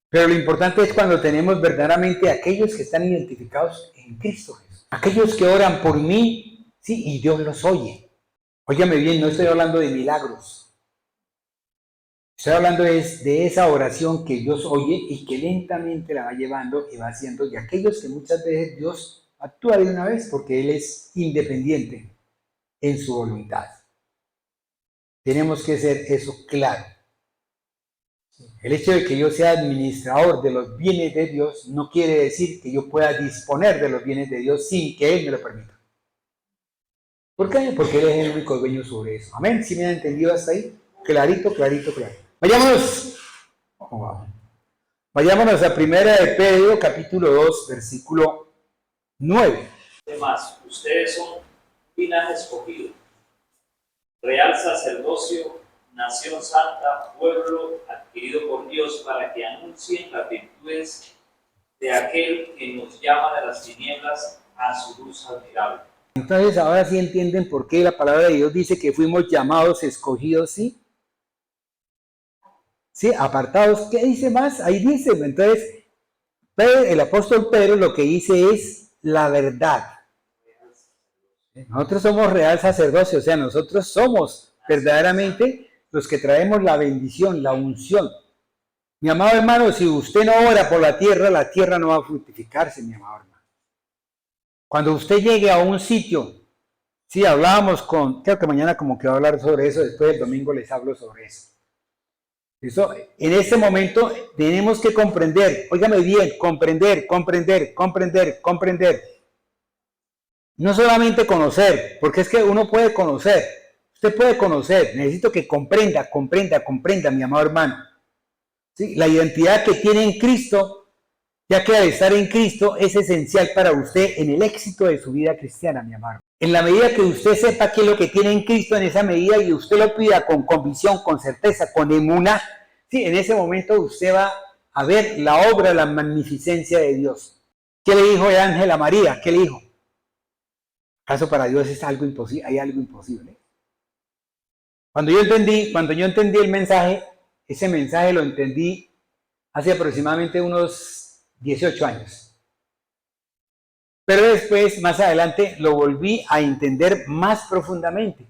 Pero lo importante es cuando tenemos verdaderamente aquellos que están identificados en Cristo Jesús. Aquellos que oran por mí, sí, y Dios los oye. Óigame bien, no estoy hablando de milagros. Estoy hablando de esa oración que Dios oye y que lentamente la va llevando y va haciendo. Y aquellos que muchas veces Dios actúa de una vez porque Él es independiente en su voluntad. Tenemos que ser eso claro. El hecho de que yo sea administrador de los bienes de Dios no quiere decir que yo pueda disponer de los bienes de Dios sin que Él me lo permita. ¿Por qué? Porque Él es el único dueño sobre eso. Amén. ¿Sí me han entendido hasta ahí? Clarito, clarito, clarito. Vayámonos a Primera de Pedro, capítulo 2, versículo 9. Además, ustedes son linaje escogido, real sacerdocio, nación santa, pueblo adquirido por Dios, para que anuncien las virtudes de aquel que nos llama de las tinieblas a su luz admirable. Entonces ahora sí entienden por qué la palabra de Dios dice que fuimos llamados, escogidos, ¿sí? Sí, apartados. ¿Qué dice más? Ahí dice, entonces el apóstol Pedro lo que dice es la verdad. Nosotros somos real sacerdocio, o sea, nosotros somos verdaderamente los que traemos la bendición, la unción. Mi amado hermano, si usted no ora por la tierra no va a fructificarse, mi amado hermano. Cuando usted llegue a un sitio, sí, hablábamos creo que mañana como que va a hablar sobre eso, después del domingo les hablo sobre eso. Eso, en este momento tenemos que comprender, óigame bien, comprender. No solamente conocer, porque es que uno puede conocer, usted puede conocer, necesito que comprenda, mi amado hermano. ¿Sí? La identidad que tiene en Cristo, ya que al estar en Cristo es esencial para usted en el éxito de su vida cristiana, mi amado. En la medida que usted sepa qué es lo que tiene en Cristo, en esa medida, y usted lo pida con convicción, con certeza, con emuná, sí, en ese momento usted va a ver la obra, la magnificencia de Dios. ¿Qué le dijo el ángel a María? ¿Qué le dijo? ¿Acaso para Dios es algo imposible? ¿Hay algo imposible? Cuando yo entendí el mensaje, ese mensaje lo entendí hace aproximadamente unos 18 años. Pero después, más adelante, lo volví a entender más profundamente.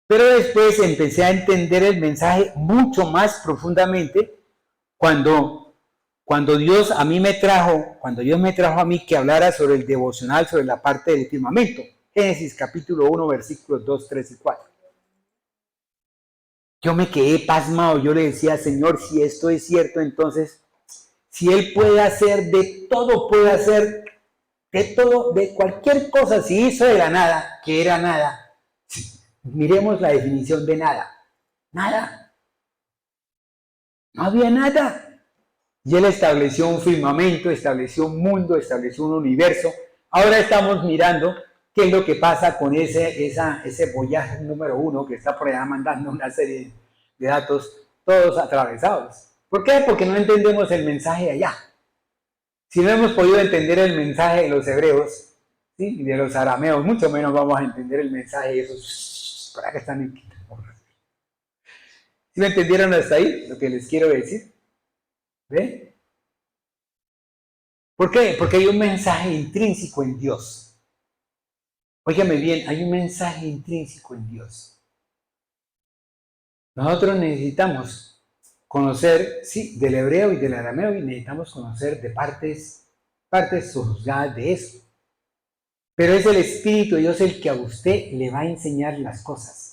Pero después empecé a entender el mensaje mucho más profundamente cuando Dios me trajo a mí que hablara sobre el devocional, sobre la parte del firmamento. Génesis capítulo 1, versículos 2, 3 y 4. Yo me quedé pasmado, yo le decía, Señor, si esto es cierto, entonces, si Él puede hacer de todo, puede hacer de todo, de cualquier cosa, si hizo de la nada, que era nada. Miremos la definición de nada. Nada. No había nada. Y Él estableció un firmamento, estableció un mundo, estableció un universo. Ahora estamos mirando qué es lo que pasa con ese Voyager número 1 que está por allá mandando una serie de datos todos atravesados. ¿Por qué? Porque no entendemos el mensaje de allá. Si no hemos podido entender el mensaje de los hebreos, ¿sí? Y de los arameos, mucho menos vamos a entender el mensaje de esos para que están en Quito. ¿Sí me entendieron hasta ahí lo que les quiero decir? ¿Ve? ¿Por qué? Porque hay un mensaje intrínseco en Dios. Óigame bien, hay un mensaje intrínseco en Dios. Nosotros necesitamos conocer, sí, del hebreo y del arameo, y necesitamos conocer de partes sojuzgadas de eso. Pero es el Espíritu de Dios el que a usted le va a enseñar las cosas.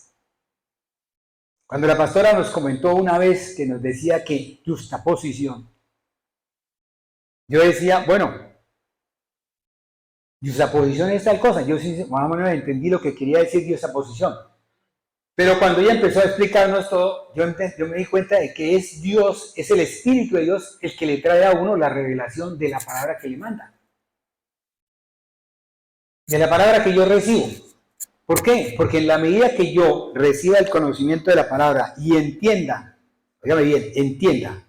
Cuando la pastora nos comentó una vez que nos decía que justaposición, yo decía, bueno, justaposición es tal cosa. Yo sí, más o menos entendí lo que quería decir justaposición. Pero cuando ella empezó a explicarnos todo, yo me di cuenta de que es Dios, es el Espíritu de Dios el que le trae a uno la revelación de la palabra que le manda. De la palabra que yo recibo. ¿Por qué? Porque en la medida que yo reciba el conocimiento de la palabra y entienda, óigame bien, entienda,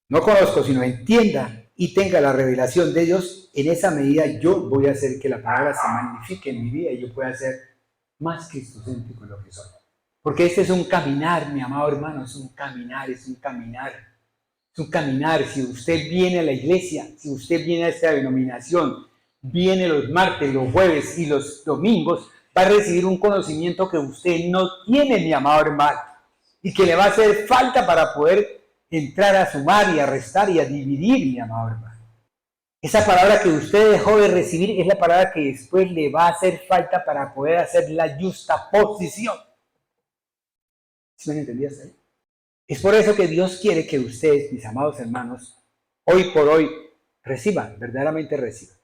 no conozco, sino entienda y tenga la revelación de Dios, en esa medida yo voy a hacer que la palabra se magnifique en mi vida y yo pueda ser más cristocéntrico en lo que soy. Porque este es un caminar, mi amado hermano, es un caminar. Si usted viene a la iglesia, si usted viene a esta denominación, viene los martes, los jueves y los domingos, va a recibir un conocimiento que usted no tiene, mi amado hermano, y que le va a hacer falta para poder entrar a sumar y a restar y a dividir, mi amado hermano. Esa palabra que usted dejó de recibir es la palabra que después le va a hacer falta para poder hacer la justaposición. ¿Sí me entendías ahí? Es por eso que Dios quiere que ustedes, mis amados hermanos, hoy por hoy reciban, verdaderamente reciban.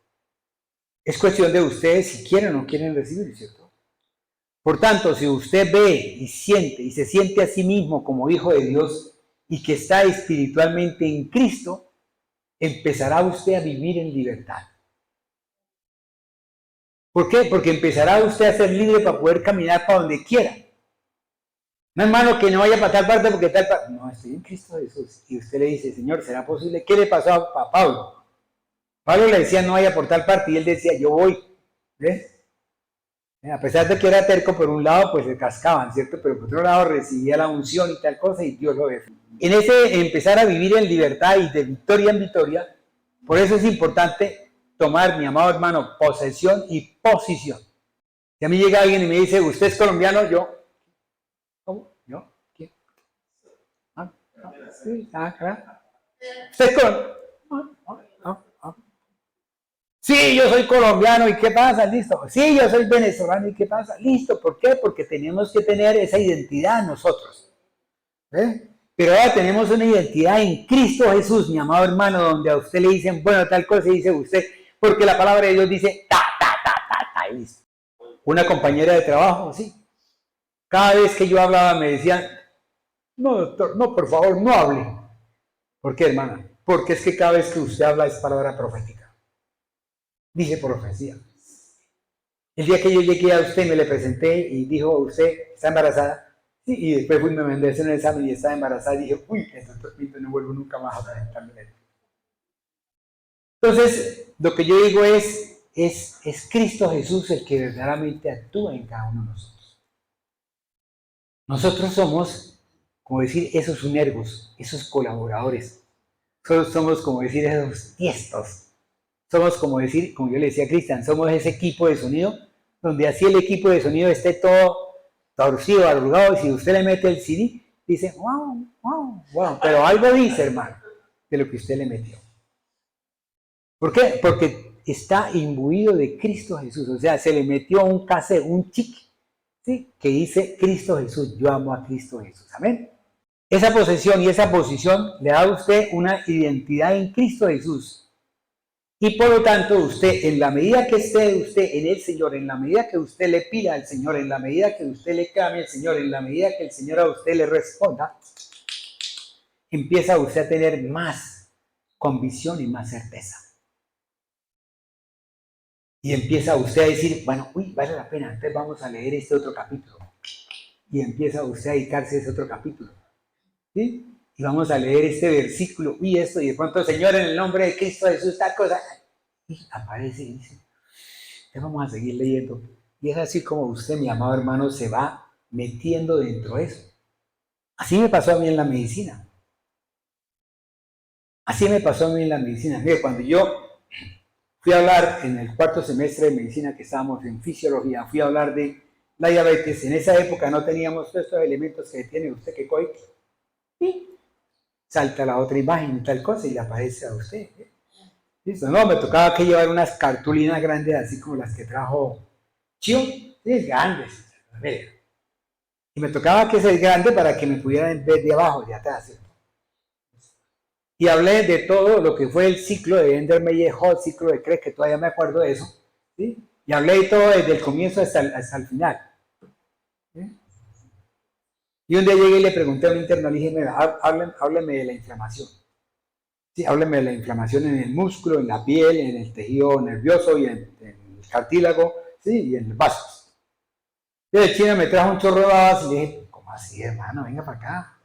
Es cuestión de ustedes si quieren o no quieren recibir, ¿cierto? Por tanto, si usted ve y siente y se siente a sí mismo como hijo de Dios y que está espiritualmente en Cristo, empezará usted a vivir en libertad. ¿Por qué? Porque empezará usted a ser libre para poder caminar para donde quiera. No, hermano, que no vaya para tal parte porque tal parte. No, estoy en Cristo Jesús. Y usted le dice, Señor, ¿será posible? ¿Qué le pasó a Pablo? Pablo le decía, no vaya por tal parte, y él decía, yo voy. ¿Ves? A pesar de que era terco por un lado, pues le cascaban, ¿cierto? Pero por otro lado recibía la unción y tal cosa, y Dios lo ve. En ese empezar a vivir en libertad y de victoria en victoria, por eso es importante tomar, mi amado hermano, posesión y posición. Si a mí llega alguien y me dice, ¿usted es colombiano? Yo, ¿cómo? ¿Yo? ¿Quién? ¿Ah? ¿No? ¿Sí? ¿Ah? ¿Usted es colombiano? Sí, yo soy colombiano, ¿y qué pasa? Listo. Sí, yo soy venezolano, ¿y qué pasa? Listo. ¿Por qué? Porque tenemos que tener esa identidad nosotros. ¿Eh? Pero ahora tenemos una identidad en Cristo Jesús, mi amado hermano, donde a usted le dicen, bueno, tal cosa, y dice usted, Porque la palabra de Dios dice ta, ta, ta, ta, ta, y listo. Una compañera de trabajo, sí. Cada vez que yo hablaba me decían, no, doctor, no, por favor, no hable. ¿Por qué, hermana? Porque es que cada vez que usted habla es palabra profética. Dice profecía. El día que yo llegué a usted me le presenté y dijo, ¿usted está embarazada? Sí, y después fui, me mandé a hacer un examen y estaba embarazada y dije, uy, el doctor Pinto no vuelvo nunca más a presentarme. Entonces, lo que yo digo es Cristo Jesús el que verdaderamente actúa en cada uno de nosotros. Nosotros somos, como decir, esos unergos, esos colaboradores. Somos, como decir, esos tiestos. Somos, como decir, como yo le decía a Cristian, somos ese equipo de sonido, donde así el equipo de sonido esté todo torcido, arrugado, y si usted le mete el CD, dice, wow, wow, wow, pero algo dice, hermano, de lo que usted le metió. ¿Por qué? Porque está imbuido de Cristo Jesús, o sea, se le metió un cassette, un chip, ¿sí? Que dice Cristo Jesús, yo amo a Cristo Jesús, amén. Esa posesión y esa posición le da a usted una identidad en Cristo Jesús. Y por lo tanto, usted, en la medida que esté usted en el Señor, en la medida que usted le pida al Señor, en la medida que usted le clame al Señor, en la medida que el Señor a usted le responda, empieza usted a tener más convicción y más certeza. Y empieza usted a decir, bueno, uy, vale la pena, entonces vamos a leer este otro capítulo. Y empieza usted a dedicarse a ese otro capítulo. ¿Sí? Y vamos a leer este versículo, y esto, y de pronto, Señor, en el nombre de Cristo Jesús, tal cosa. Y aparece y dice, ya vamos a seguir leyendo. Y es así como usted, mi amado hermano, se va metiendo dentro de eso. Así me pasó a mí en la medicina. Así me pasó a mí en la medicina. Mire, cuando yo fui a hablar en el cuarto semestre de medicina, que estábamos en fisiología, fui a hablar de la diabetes. En esa época no teníamos todos estos elementos que tiene usted que coge. Y salta la otra imagen y tal cosa y le aparece a usted. ¿Listo? No, me tocaba que llevar unas cartulinas grandes, así como las que trajo Chio, sí, grandes. Y me tocaba que ser grande para que me pudieran ver de abajo, de atrás, ¿cierto? Y hablé de todo lo que fue el ciclo de Endermeyer Hall, ciclo de Krebs, que todavía me acuerdo de eso, ¿sí? Y hablé de todo desde el comienzo hasta el final. ¿Sí? Y un día llegué y le pregunté a un interno, le dije, mira, hábleme de la inflamación. Sí, hábleme de la inflamación en el músculo, en la piel, en el tejido nervioso y en el cartílago, ¿sí? Y en los vasos. Entonces China me trajo un chorro de babas y le dije, ¿cómo así, hermano? Venga para acá.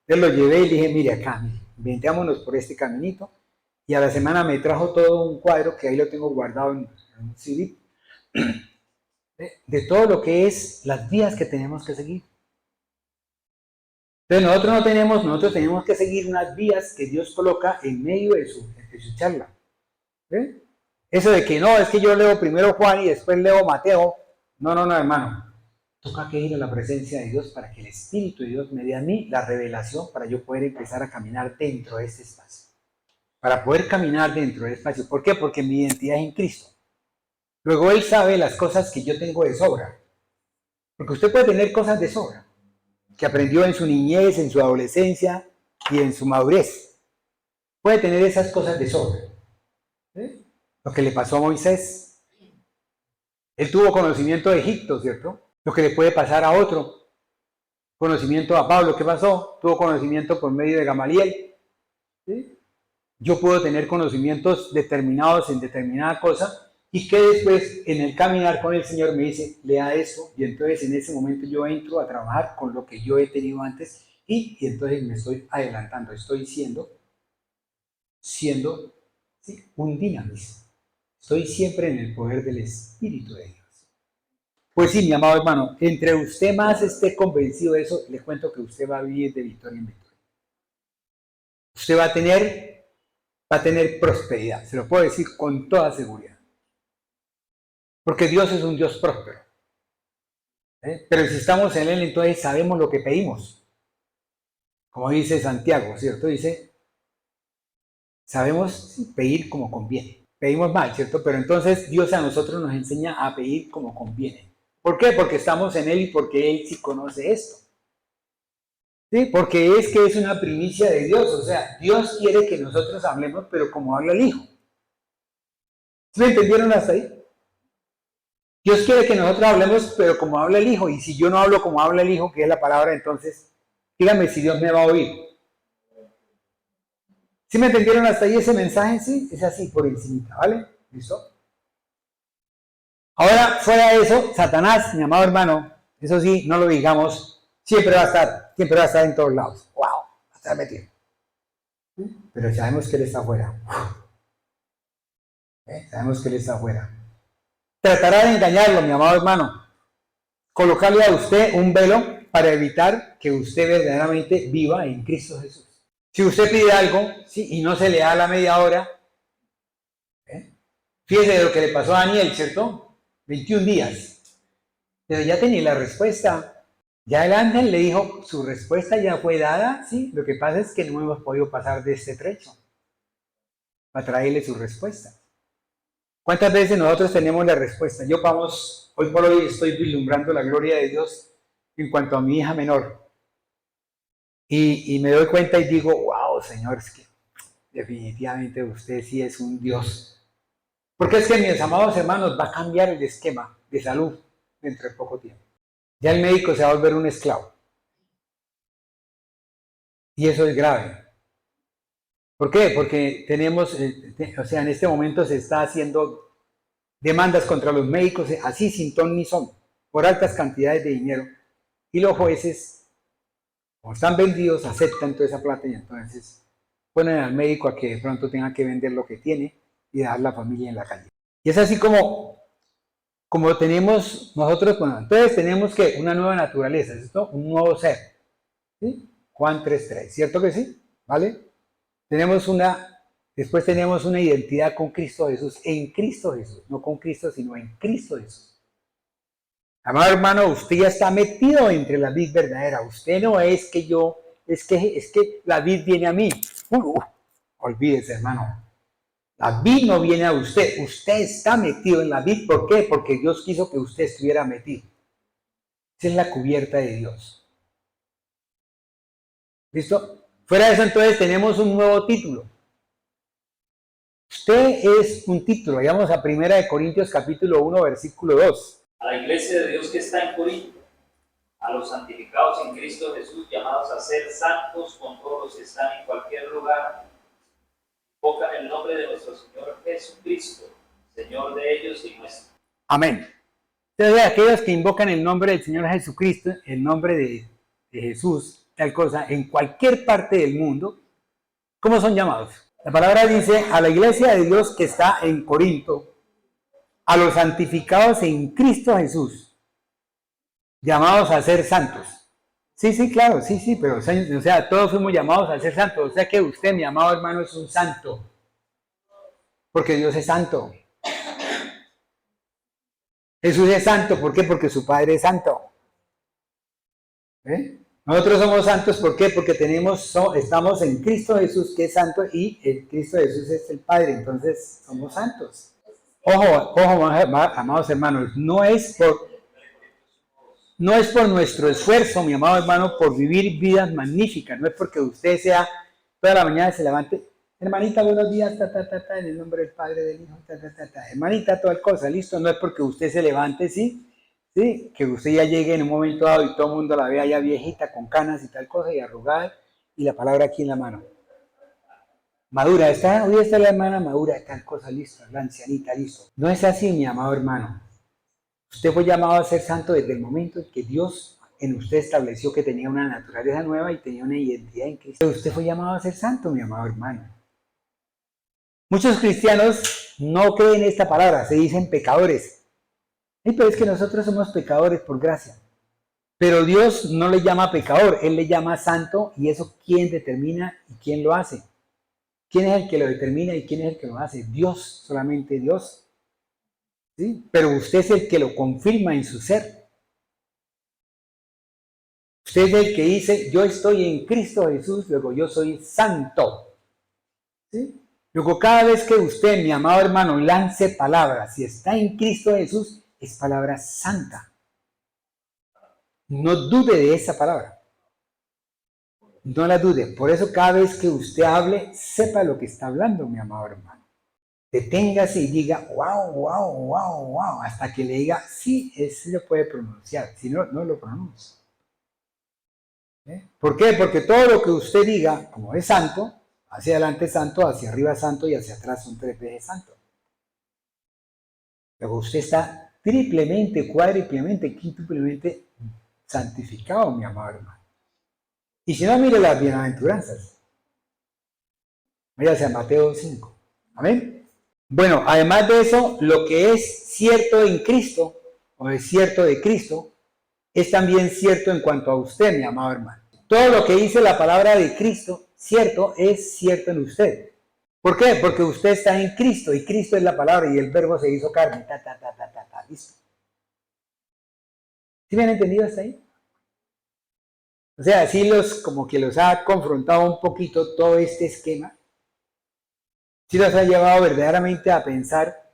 Entonces lo llevé y le dije, mire acá, inventémonos por este caminito. Y a la semana me trajo todo un cuadro que ahí lo tengo guardado en un CD, de todo lo que es las vías que tenemos que seguir. Entonces nosotros tenemos que seguir unas vías que Dios coloca en medio de su charla. ¿Ve? Eso de que no, es que yo leo primero Juan y después leo Mateo. No, hermano. Toca que ir a la presencia de Dios para que el Espíritu de Dios me dé a mí la revelación para yo poder empezar a caminar dentro de este espacio. Para poder caminar dentro del espacio. ¿Por qué? Porque mi identidad es en Cristo. Luego Él sabe las cosas que yo tengo de sobra. Porque usted puede tener cosas de sobra que aprendió en su niñez, en su adolescencia y en su madurez. Puede tener esas cosas de sobra. ¿Sí? Lo que le pasó a Moisés. Él tuvo conocimiento de Egipto, ¿cierto? Lo que le puede pasar a otro. Conocimiento a Pablo, ¿qué pasó? Tuvo conocimiento por medio de Gamaliel. ¿Sí? Yo puedo tener conocimientos determinados en determinada cosa y que después en el caminar con el Señor me dice, lea esto, y entonces en ese momento yo entro a trabajar con lo que yo he tenido antes y entonces me estoy adelantando, estoy siendo ¿sí? Un dinamismo. Estoy siempre en el poder del Espíritu de Dios. Pues sí, mi amado hermano, entre usted más esté convencido de eso, le cuento que usted va a vivir de victoria en victoria. Usted va a tener prosperidad, se lo puedo decir con toda seguridad. Porque Dios es un Dios próspero. Pero si estamos en Él, entonces sabemos lo que pedimos. Como dice Santiago, ¿cierto? Dice, sabemos pedir como conviene. Pedimos mal, ¿cierto? Pero entonces Dios a nosotros nos enseña a pedir como conviene. ¿Por qué? Porque estamos en Él y porque Él sí conoce esto. ¿Sí? Porque es que es una primicia de Dios. O sea, Dios quiere que nosotros hablemos, pero como habla el Hijo. ¿Sí me entendieron hasta ahí? Dios quiere que nosotros hablemos, pero como habla el Hijo. Y si yo no hablo como habla el Hijo, que es la palabra, entonces, dígame si Dios me va a oír. ¿Sí me entendieron hasta ahí ese mensaje? Sí, es así, por encima, ¿vale? ¿Listo? Ahora, fuera de eso, Satanás, mi amado hermano, eso sí, no lo digamos, siempre va a estar en todos lados. ¡Wow! Va a estar metido. Pero sabemos que Él está afuera. Sabemos que Él está afuera. Tratará de engañarlo, mi amado hermano. Colocarle a usted un velo para evitar que usted verdaderamente viva en Cristo Jesús. Si usted pide algo, ¿sí?, y no se le da la media hora, fíjese de lo que le pasó a Daniel, ¿cierto? 21 días. Pero ya tenía la respuesta. Ya el ángel le dijo, su respuesta ya fue dada, ¿sí? Lo que pasa es que no hemos podido pasar de este trecho para traerle su respuesta. ¿Cuántas veces nosotros tenemos la respuesta? Yo, vamos, hoy por hoy estoy vislumbrando la gloria de Dios en cuanto a mi hija menor. Y me doy cuenta y digo, wow, Señor, es que definitivamente usted sí es un Dios. Porque es que, mis amados hermanos, va a cambiar el esquema de salud dentro de poco tiempo. Ya el médico se va a volver un esclavo. Y eso es grave. ¿Por qué? Porque tenemos, en este momento se está haciendo demandas contra los médicos, así sin ton ni son, por altas cantidades de dinero. Y los jueces, como están vendidos, aceptan toda esa plata y entonces ponen al médico a que de pronto tenga que vender lo que tiene y dejar la familia en la calle. Y es así como tenemos nosotros, bueno, entonces tenemos que una nueva naturaleza, ¿cierto? Un nuevo ser. ¿Sí? Juan 3:3, ¿cierto que sí? ¿Vale? Después tenemos una identidad con Cristo Jesús, en Cristo Jesús, no con Cristo, sino en Cristo Jesús. Amado hermano, usted ya está metido entre la vid verdadera. Usted no es que yo, es que la vid viene a mí. Olvídese, hermano. La vid no viene a usted. Usted está metido en la vid. ¿Por qué? Porque Dios quiso que usted estuviera metido. Esa es la cubierta de Dios. ¿Listo? Fuera de eso, entonces, tenemos un nuevo título. Usted es un título. Vayamos a 1 Corintios capítulo 1, versículo 2. A la iglesia de Dios que está en Corinto, a los santificados en Cristo Jesús, llamados a ser santos con todos los que están en cualquier lugar, invocan el nombre de nuestro Señor Jesucristo, Señor de ellos y nuestro. Amén. Entonces, aquellos que invocan el nombre del Señor Jesucristo, el nombre de Jesús, tal cosa, en cualquier parte del mundo, ¿cómo son llamados? La palabra dice, a la iglesia de Dios que está en Corinto, a los santificados en Cristo Jesús, llamados a ser santos. Sí, claro, sí, pero o sea, todos fuimos llamados a ser santos. O sea que usted, mi amado hermano, es un santo. Porque Dios es santo. Jesús es santo, ¿por qué? Porque su Padre es santo. Nosotros somos santos, ¿por qué? Porque estamos en Cristo Jesús, que es santo, y el Cristo Jesús es el Padre, entonces somos santos. Ojo, amados hermanos, no es por nuestro esfuerzo, mi amado hermano, por vivir vidas magníficas, no es porque usted sea, toda la mañana se levante, hermanita, buenos días, en el nombre del Padre, del Hijo, hermanita, toda cosa, listo, no es porque usted se levante, ¿sí? Que usted ya llegue en un momento dado y todo el mundo la vea ya viejita, con canas y tal cosa, y arrugada, y la palabra aquí en la mano. Madura, hoy está la hermana madura, tal cosa, listo, la ancianita, listo. No es así, mi amado hermano. Usted fue llamado a ser santo desde el momento en que Dios en usted estableció que tenía una naturaleza nueva y tenía una identidad en Cristo. Usted fue llamado a ser santo, mi amado hermano. Muchos cristianos no creen esta palabra, se dicen pecadores. Pero es que nosotros somos pecadores por gracia. Pero Dios no le llama pecador, Él le llama santo, y eso ¿quién determina y quién lo hace? ¿Quién es el que lo determina y quién es el que lo hace? Dios, solamente Dios. ¿Sí? Pero usted es el que lo confirma en su ser. Usted es el que dice, yo estoy en Cristo Jesús, luego yo soy santo. ¿Sí? Luego cada vez que usted, mi amado hermano, lance palabras, si está en Cristo Jesús, es palabra santa. No dude de esa palabra. No la dude. Por eso cada vez que usted hable, sepa lo que está hablando, mi amado hermano. deténgase y diga, wow, wow, wow, wow, hasta que le diga, sí, ese lo puede pronunciar, si no, no lo pronuncia. ¿Por qué? Porque todo lo que usted diga, como es santo, hacia adelante santo, hacia arriba santo y hacia atrás son 3 veces santo. Pero usted está triplemente, cuádruplemente, quintuplemente santificado, mi amado hermano. Y si no, mire las bienaventuranzas. Váyase a Mateo 5. Amén. Bueno, además de eso, lo que es cierto en Cristo, o es cierto de Cristo, es también cierto en cuanto a usted, mi amado hermano. Todo lo que dice la palabra de Cristo, cierto, es cierto en usted. ¿Por qué? Porque usted está en Cristo y Cristo es la palabra y el verbo se hizo carne. Listo. ¿Sí me han entendido hasta ahí? O sea, así como que los ha confrontado un poquito todo este esquema. Sí los ha llevado verdaderamente a pensar,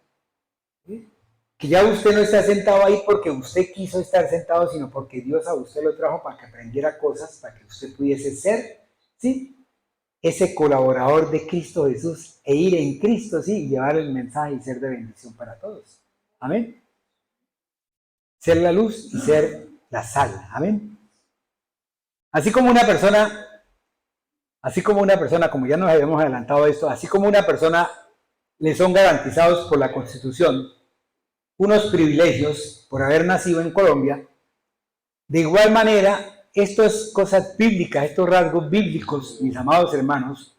¿sí?, que ya usted no está sentado ahí porque usted quiso estar sentado, sino porque Dios a usted lo trajo para que aprendiera cosas, para que usted pudiese ser, ¿sí?, ese colaborador de Cristo Jesús e ir en Cristo, sí, y llevar el mensaje y ser de bendición para todos. Amén. Ser la luz y ser la sal. Amén. Así como una persona, como ya nos habíamos adelantado esto, así como una persona le son garantizados por la Constitución unos privilegios por haber nacido en Colombia, de igual manera, estas cosas bíblicas, estos rasgos bíblicos, mis amados hermanos,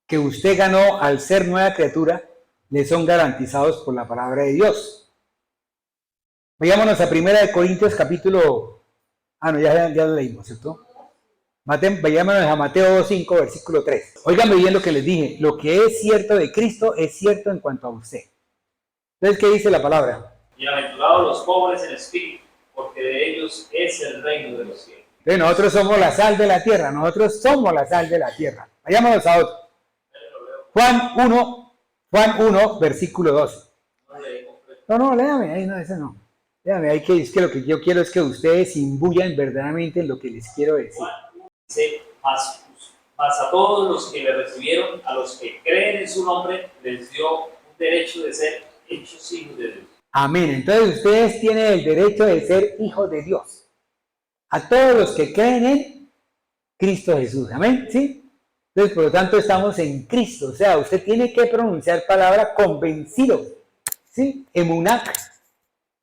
que usted ganó al ser nueva criatura, le son garantizados por la palabra de Dios. Vayámonos a 1 Corintios capítulo... ya lo leímos, ¿cierto? Vayámonos a Mateo 5, versículo 3. Óiganme bien lo que les dije. Lo que es cierto de Cristo es cierto en cuanto a usted. Entonces, ¿qué dice la palabra? Bienaventurados los pobres en espíritu, porque de ellos es el reino de los cielos. Entonces, nosotros somos la sal de la tierra. Nosotros somos la sal de la tierra. Vayámonos a otro. Juan 1, versículo 12. No, léame, ahí no, ese no. Léame, ahí que es que lo que yo quiero es que ustedes imbuyan verdaderamente en lo que les quiero decir. Dice, mas a todos los que le recibieron, a los que creen en su nombre, les dio un derecho de ser hechos hijos de Dios. Amén. Entonces ustedes tienen el derecho de ser hijos de Dios. A todos los que creen en Cristo Jesús. Amén. ¿Sí? Entonces, por lo tanto, estamos en Cristo. O sea, usted tiene que pronunciar palabra convencido. ¿Sí? Emunac.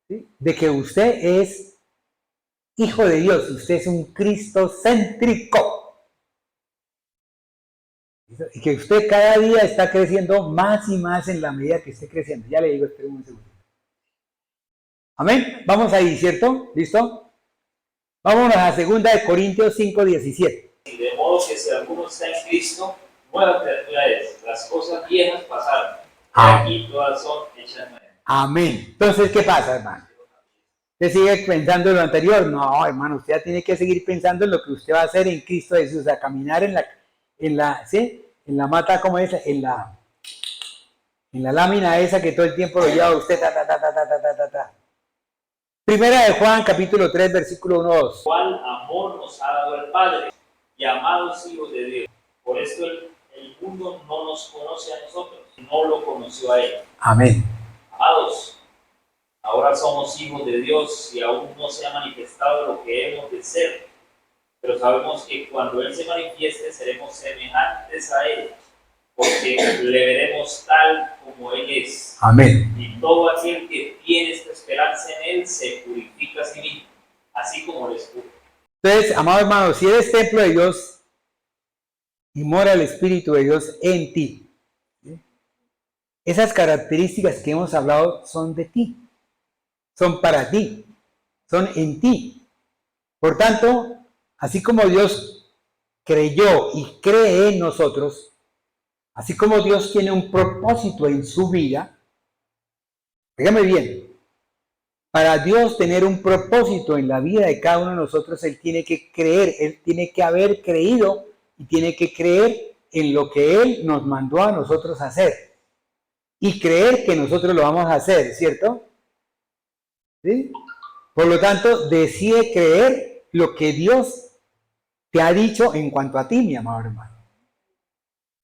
¿Sí? De que usted es hijo de Dios. Usted es un cristocéntrico. Y que usted cada día está creciendo más y más en la medida que esté creciendo. Ya le digo, esperen un segundo. Amén. Vamos ahí, ¿cierto? ¿Listo? Vámonos a 2 Corintios 5, 17. De modo que si alguno está en Cristo, nueva criatura es. Las cosas viejas pasaron. Y aquí todas son hechas nuevas. Amén. Entonces, ¿qué pasa, hermano? ¿Usted sigue pensando en lo anterior? No, hermano, usted ya tiene que seguir pensando en lo que usted va a hacer en Cristo Jesús, a caminar en la mata, ¿cómo es? En la lámina esa que todo el tiempo lo lleva usted, Primera de Juan, capítulo 3, versículo 1, 2. ¿Cuál amor nos ha dado el Padre, y amados hijos de Dios? Por esto el mundo no nos conoce a nosotros, no lo conoció a él. Amén. Amados, ahora somos hijos de Dios y aún no se ha manifestado lo que hemos de ser, pero sabemos que cuando Él se manifieste seremos semejantes a Él, porque le veremos tal como Él es. Amén. Y todo aquel que tiene esta esperanza en Él se purifica a sí mismo, así como les puro. Entonces, amado hermano, si eres templo de Dios y mora el Espíritu de Dios en ti, ¿sí?, esas características que hemos hablado son de ti, son para ti, son en ti. Por tanto, así como Dios creyó y cree en nosotros, así como Dios tiene un propósito en su vida, dígame bien, para Dios tener un propósito en la vida de cada uno de nosotros, Él tiene que creer, Él tiene que haber creído y tiene que creer en lo que Él nos mandó a nosotros hacer. Y creer que nosotros lo vamos a hacer, ¿cierto? ¿Sí? Por lo tanto, decide creer lo que Dios te ha dicho en cuanto a ti, mi amado hermano.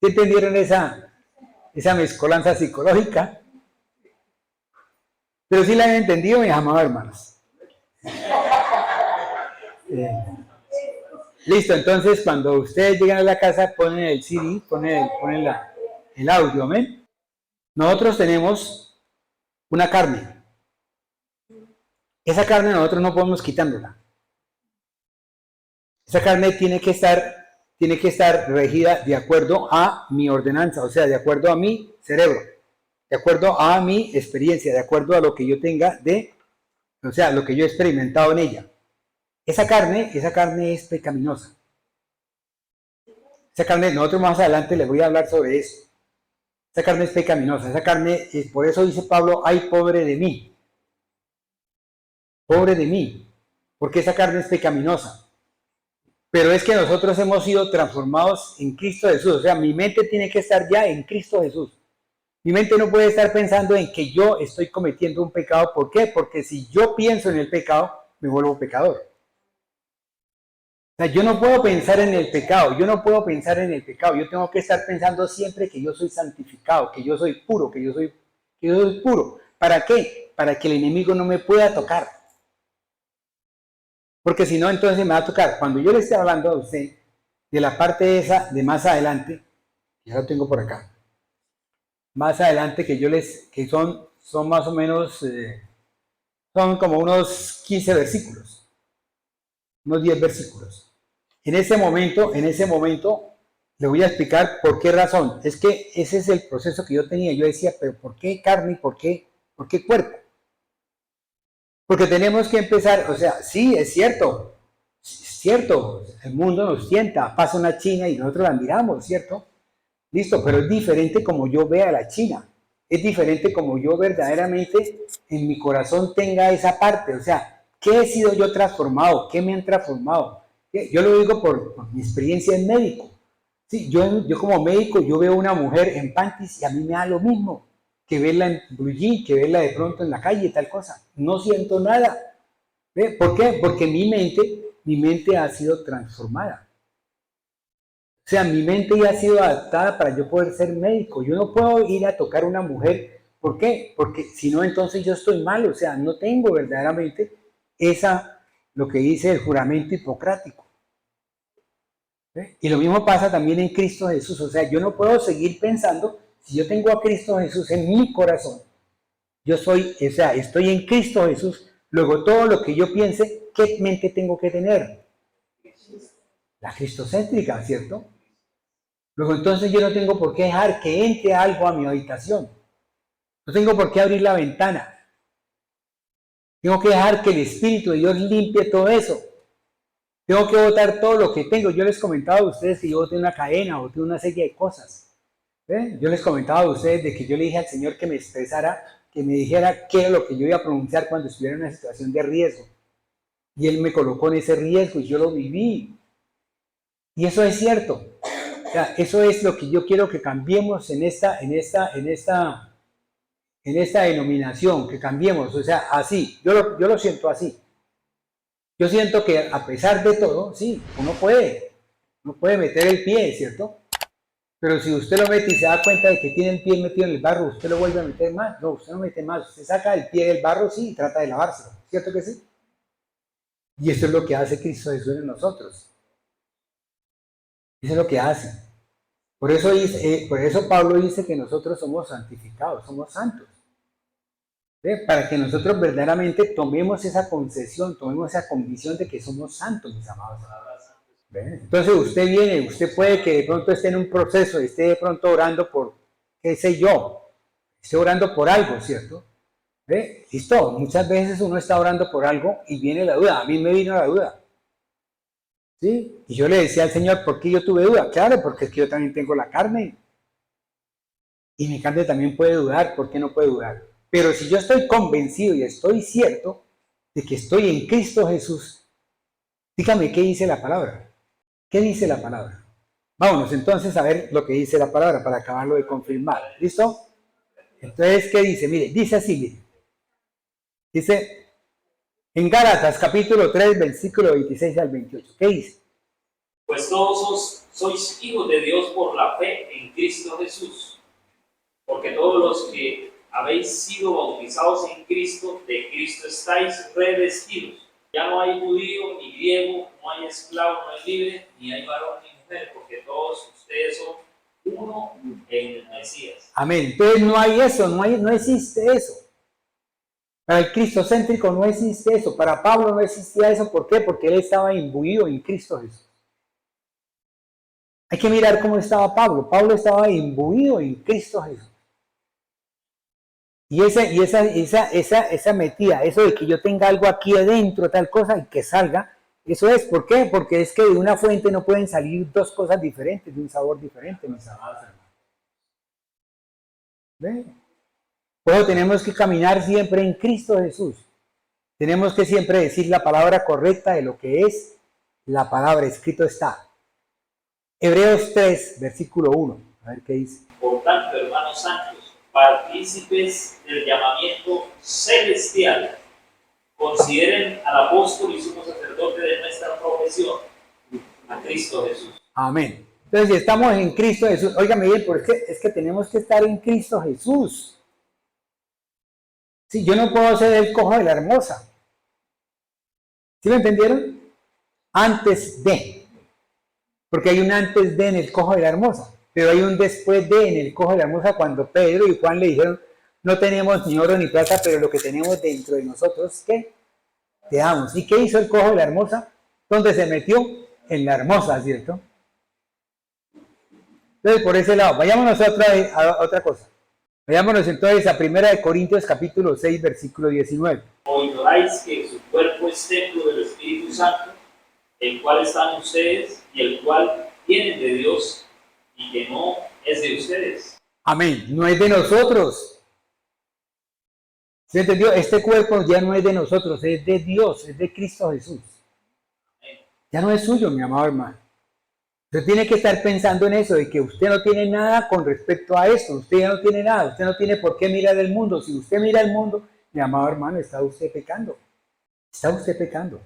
¿Sí entendieron esa esa mezcolanza psicológica. Pero sí la han entendido, mis amados hermanos. Listo, entonces cuando ustedes llegan a la casa ponen el CD, ponen el audio, amén. Nosotros tenemos una carne. Esa carne nosotros no podemos quitándola. Esa carne tiene que estar regida de acuerdo a mi ordenanza, o sea, de acuerdo a mi cerebro, de acuerdo a mi experiencia, de acuerdo a lo que yo tenga o sea, lo que yo he experimentado en ella. Esa carne es pecaminosa. Esa carne, nosotros más adelante les voy a hablar sobre eso. Esa carne es pecaminosa, esa carne, por eso dice Pablo, ay, pobre de mí. Pobre de mí, porque esa carne es pecaminosa. Pero es que nosotros hemos sido transformados en Cristo Jesús. O sea, mi mente tiene que estar ya en Cristo Jesús. Mi mente no puede estar pensando en que yo estoy cometiendo un pecado. ¿Por qué? Porque si yo pienso en el pecado, me vuelvo pecador. O sea, yo no puedo pensar en el pecado. Yo tengo que estar pensando siempre que yo soy santificado, que yo soy puro, que yo soy puro. ¿Para qué? Para que el enemigo no me pueda tocar. Porque si no, entonces me va a tocar. Cuando yo le esté hablando a usted de la parte esa de más adelante, ya lo tengo por acá. Más adelante que son más o menos, son como unos 15 versículos, unos 10 versículos. En ese momento, le voy a explicar por qué razón. Es que ese es el proceso que yo tenía. Yo decía, pero ¿por qué carne y por qué cuerpo? Porque tenemos que empezar, o sea, sí, es cierto, el mundo nos tienta, pasa una China y nosotros la miramos, ¿cierto? Listo, pero es diferente como yo vea a la China, es diferente como yo verdaderamente en mi corazón tenga esa parte, o sea, ¿qué he sido yo transformado? ¿Qué me han transformado? Yo lo digo por mi experiencia en médico. Sí, yo como médico, yo veo una mujer en panties y a mí me da lo mismo que verla en blue jean, que verla de pronto en la calle, tal cosa. No siento nada. ¿Ve? ¿Por qué? Porque mi mente ha sido transformada. O sea, mi mente ya ha sido adaptada para yo poder ser médico. Yo no puedo ir a tocar a una mujer. ¿Por qué? Porque si no, entonces yo estoy mal. O sea, no tengo verdaderamente lo que dice el juramento hipocrático. ¿Ve? Y lo mismo pasa también en Cristo Jesús. O sea, yo no puedo seguir pensando. Si yo tengo a Cristo Jesús en mi corazón, estoy en Cristo Jesús, luego todo lo que yo piense, ¿qué mente tengo que tener? La cristocéntrica, ¿cierto? Luego entonces yo no tengo por qué dejar que entre algo a mi habitación. No tengo por qué abrir la ventana. Tengo que dejar que el Espíritu de Dios limpie todo eso. Tengo que botar todo lo que tengo. Yo les comentaba a ustedes que yo boté una cadena, boté una serie de cosas. ¿Ve? Yo les comentaba a ustedes de que yo le dije al Señor que me expresara, que me dijera qué era lo que yo iba a pronunciar cuando estuviera en una situación de riesgo. Y Él me colocó en ese riesgo y yo lo viví. Y eso es cierto. O sea, eso es lo que yo quiero que cambiemos en esta denominación, que cambiemos. O sea, así. Yo lo siento así. Yo siento que a pesar de todo, sí, uno puede meter el pie, ¿cierto? Pero si usted lo mete y se da cuenta de que tiene el pie metido en el barro, ¿usted lo vuelve a meter más? No, usted no mete más. Usted saca el pie del barro, sí, y trata de lavárselo. ¿Cierto que sí? Y eso es lo que hace Cristo Jesús en nosotros. Eso es lo que hace. Por eso Pablo dice que nosotros somos santificados, somos santos. ¿Ve? Para que nosotros verdaderamente tomemos esa concesión, tomemos esa convicción de que somos santos, mis amados. ¿Ve? Entonces usted puede que de pronto esté en un proceso, esté de pronto orando por, qué sé yo, esté orando por algo, ¿cierto? ¿Ve? Listo, muchas veces uno está orando por algo y viene la duda, a mí me vino la duda. ¿Sí? Y yo le decía al Señor, ¿por qué yo tuve duda? Claro, porque es que yo también tengo la carne. Y mi carne también puede dudar, ¿por qué no puede dudar? Pero si yo estoy convencido y estoy cierto de que estoy en Cristo Jesús, dígame qué dice la palabra. ¿Qué dice la palabra? Vámonos entonces a ver lo que dice la palabra para acabarlo de confirmar. ¿Listo? Entonces, ¿qué dice? Mire, dice así, mire. Dice en Gálatas capítulo 3, versículo 26 al 28. ¿Qué dice? Pues todos sois hijos de Dios por la fe en Cristo Jesús. Porque todos los que habéis sido bautizados en Cristo, de Cristo estáis revestidos. Ya no hay judío ni griego, no hay esclavo, no hay libre, ni hay varón ni mujer, porque todos ustedes son uno en el Mesías. Amén. Entonces no hay eso, no existe eso. Para el cristocéntrico no existe eso. Para Pablo no existía eso. ¿Por qué? Porque él estaba imbuido en Cristo Jesús. Hay que mirar cómo estaba Pablo. Pablo estaba imbuido en Cristo Jesús. Y esa metida, eso de que yo tenga algo aquí adentro, tal cosa, y que salga, eso es, ¿por qué? Porque es que de una fuente no pueden salir dos cosas diferentes, de un sabor diferente, mis amados hermanos. ¿Ven? Por eso tenemos que caminar siempre en Cristo Jesús. Tenemos que siempre decir la palabra correcta de lo que es la palabra, escrito está. Hebreos 3, versículo 1. A ver qué dice. Por tanto, hermanos santos, partícipes del llamamiento celestial, consideren al apóstol y sumo sacerdote de nuestra profesión, a Cristo Jesús. Amén. Entonces, si estamos en Cristo Jesús, óigame bien, porque es que tenemos que estar en Cristo Jesús. Sí, yo no puedo ser el cojo de la hermosa. ¿Sí me entendieron? Antes de. Porque hay un antes de en el cojo de la hermosa, pero hay un después de en el cojo de la hermosa cuando Pedro y Juan le dijeron, no tenemos ni oro ni plata, pero lo que tenemos dentro de nosotros, ¿qué? Te damos. ¿Y qué hizo el cojo de la hermosa? ¿Dónde se metió? En la hermosa, ¿cierto? Entonces, por ese lado, vayámonos a otra cosa. Vayámonos entonces a 1 Corintios capítulo 6, versículo 19. ¿O ignoráis que su cuerpo es templo del Espíritu Santo, el cual están ustedes y el cual tienen de Dios y que no es de ustedes? Amén. No es de nosotros. ¿Se entendió? Este cuerpo ya no es de nosotros, es de Dios, es de Cristo Jesús. Ya no es suyo, mi amado hermano. Usted tiene que estar pensando en eso, de que usted no tiene nada con respecto a esto. Usted ya no tiene nada, usted no tiene por qué mirar el mundo. Si usted mira el mundo, mi amado hermano, está usted pecando. Está usted pecando.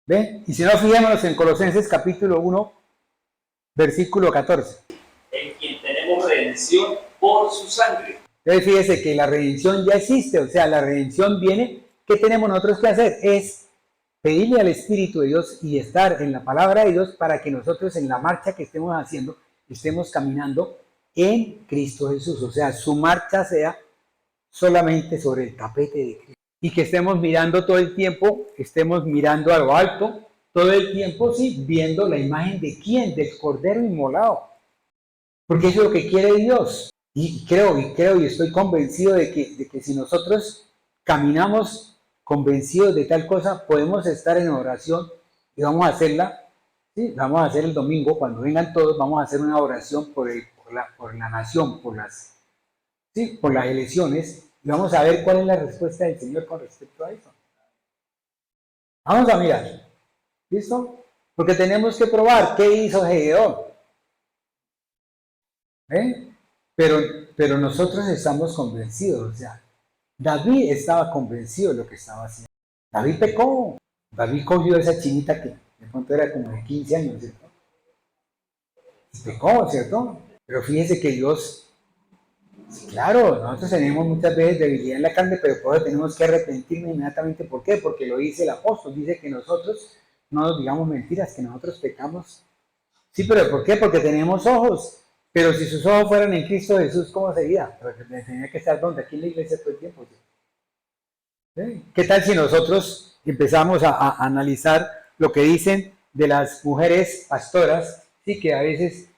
¿Ve? Y si no, fijémonos en Colosenses capítulo 1, versículo 14. En quien tenemos redención por su sangre. Entonces fíjese que la redención ya existe, o sea, la redención viene. ¿Qué tenemos nosotros que hacer? Es pedirle al Espíritu de Dios y estar en la palabra de Dios para que nosotros en la marcha que estemos haciendo, estemos caminando en Cristo Jesús. O sea, su marcha sea solamente sobre el tapete de Cristo. Y que estemos mirando todo el tiempo, estemos mirando a lo alto, todo el tiempo, sí, viendo la imagen de quién, del Cordero inmolado. Porque eso es lo que quiere Dios. Y creo y estoy convencido de que si nosotros caminamos convencidos de tal cosa, podemos estar en oración y vamos a hacerla, ¿sí? Vamos a hacer el domingo, cuando vengan todos, vamos a hacer una oración por la nación, por las elecciones, y vamos a ver cuál es la respuesta del Señor con respecto a eso. Vamos a mirar, ¿listo? Porque tenemos que probar qué hizo Gedeón. Pero nosotros estamos convencidos, o sea, David estaba convencido de lo que estaba haciendo. David pecó. David cogió a esa chinita que de pronto era como de 15 años, ¿cierto? Y pecó, ¿cierto? Pero fíjense que Dios, claro, nosotros tenemos muchas veces debilidad en la carne, pero por eso tenemos que arrepentirnos inmediatamente. ¿Por qué? Porque lo dice el apóstol, dice que nosotros no nos digamos mentiras, que nosotros pecamos. Sí, pero ¿por qué? Porque tenemos ojos. Pero si sus ojos fueran en Cristo Jesús, ¿cómo sería? Porque tenía que estar donde, aquí en la iglesia todo el tiempo. ¿Sí? ¿Qué tal si nosotros empezamos a analizar lo que dicen de las mujeres pastoras, sí, que a veces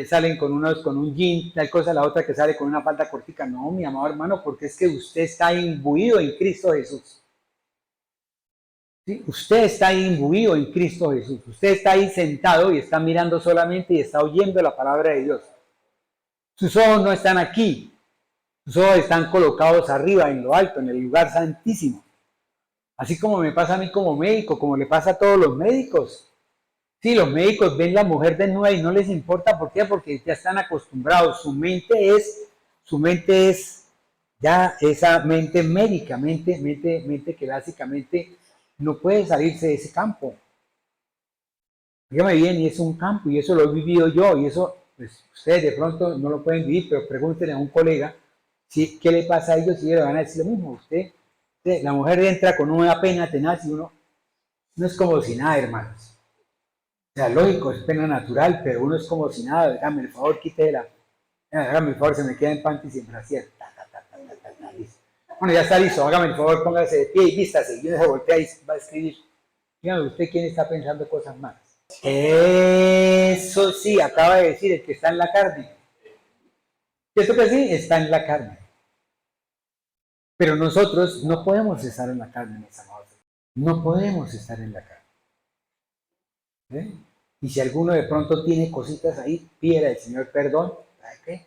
salen con un jean, tal cosa, la otra que sale con una falda cortica? No, mi amado hermano, porque es que usted está imbuido en Cristo Jesús. ¿Sí? Usted está imbuido en Cristo Jesús. Usted está ahí sentado y está mirando solamente y está oyendo la palabra de Dios. Sus ojos no están aquí. Sus ojos están colocados arriba, en lo alto, en el lugar santísimo. Así como me pasa a mí como médico, como le pasa a todos los médicos. Sí, los médicos ven la mujer desnuda y no les importa. ¿Por qué? Porque ya están acostumbrados. Su mente es ya esa mente médica, mente que básicamente no puede salirse de ese campo. Dígame bien, y es un campo, y eso lo he vivido yo, y eso pues ustedes de pronto no lo pueden vivir, pero pregúntenle a un colega qué le pasa a ellos y ellos le van a decir lo mismo. La mujer entra con una pena tenaz y uno no es como si nada, hermanos. O sea, lógico, es pena natural, pero uno es como si nada. Hágame el favor, quítela. Hágame el favor, se me queda en panty sin brasier. Bueno, ya está listo, hágame el favor, póngase de pie y vístase. Y uno se voltea y va a escribir. Dígame usted quién está pensando cosas malas. Eso sí, acaba de decir el que está en la carne. ¿Cierto que sí? Está en la carne. Pero nosotros no podemos estar en la carne, mis amados. No podemos estar en la carne. ¿Eh? Y si alguno de pronto tiene cositas ahí, pídele al Señor perdón. ¿Sabe qué?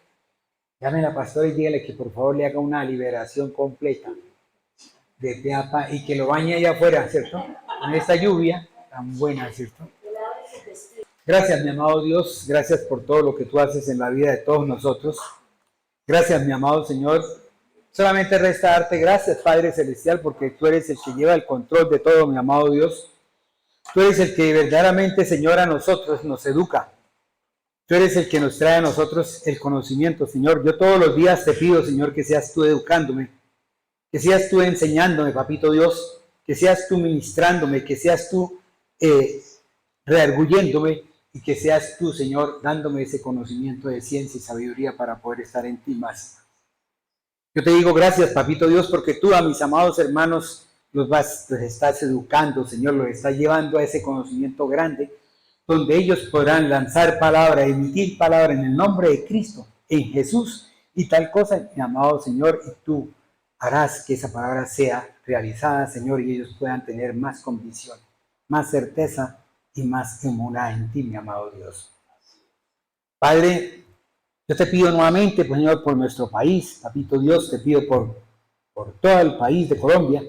Llame a la pastora y dígale que por favor le haga una liberación completa de peapa y que lo bañe allá afuera, ¿cierto? En esta lluvia tan buena, ¿cierto? Gracias, mi amado Dios. Gracias por todo lo que tú haces en la vida de todos nosotros. Gracias, mi amado Señor. Solamente resta darte gracias, Padre Celestial, porque tú eres el que lleva el control de todo, mi amado Dios. Tú eres el que verdaderamente, Señor, a nosotros nos educa. Tú eres el que nos trae a nosotros el conocimiento, Señor. Yo todos los días te pido, Señor, que seas tú educándome, que seas tú enseñándome, Papito Dios, que seas tú ministrándome, que seas tú redarguyéndome y que seas tú, Señor, dándome ese conocimiento de ciencia y sabiduría para poder estar en ti más. Yo te digo gracias, Papito Dios, porque tú a mis amados hermanos los estás educando, Señor, los estás llevando a ese conocimiento grande, donde ellos podrán lanzar palabra, emitir palabra en el nombre de Cristo, en Jesús, y tal cosa, mi amado Señor, y tú harás que esa palabra sea realizada, Señor, y ellos puedan tener más convicción, más certeza y más emuná en ti, mi amado Dios. Padre, yo te pido nuevamente, pues, Señor, por nuestro país, Papito Dios, te pido por todo el país de Colombia.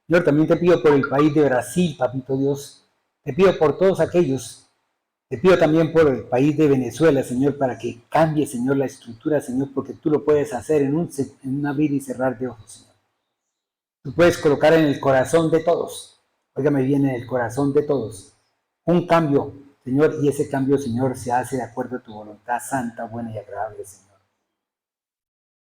Señor, también te pido por el país de Brasil, Papito Dios. Te pido por todos aquellos. Te pido también por el país de Venezuela, Señor, para que cambie, Señor, la estructura, Señor, porque tú lo puedes hacer en un abrir y cerrar de ojos, Señor. Tú puedes colocar en el corazón de todos, óigame bien, en el corazón de todos, un cambio, Señor, y ese cambio, Señor, se hace de acuerdo a tu voluntad santa, buena y agradable, Señor.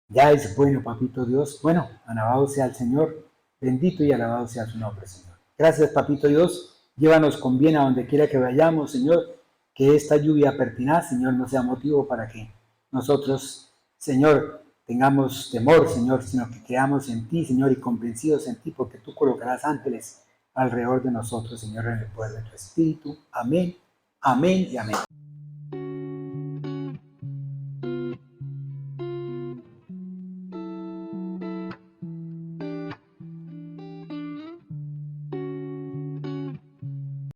Ya es bueno, Papito Dios. Bueno, alabado sea el Señor, bendito y alabado sea su nombre, Señor. Gracias, Papito Dios. Llévanos con bien a donde quiera que vayamos, Señor. Que esta lluvia pertinaz, Señor, no sea motivo para que nosotros, Señor, tengamos temor, Señor, sino que creamos en ti, Señor, y convencidos en ti, porque tú colocarás ángeles alrededor de nosotros, Señor, en el poder de tu Espíritu. Amén, amén y amén.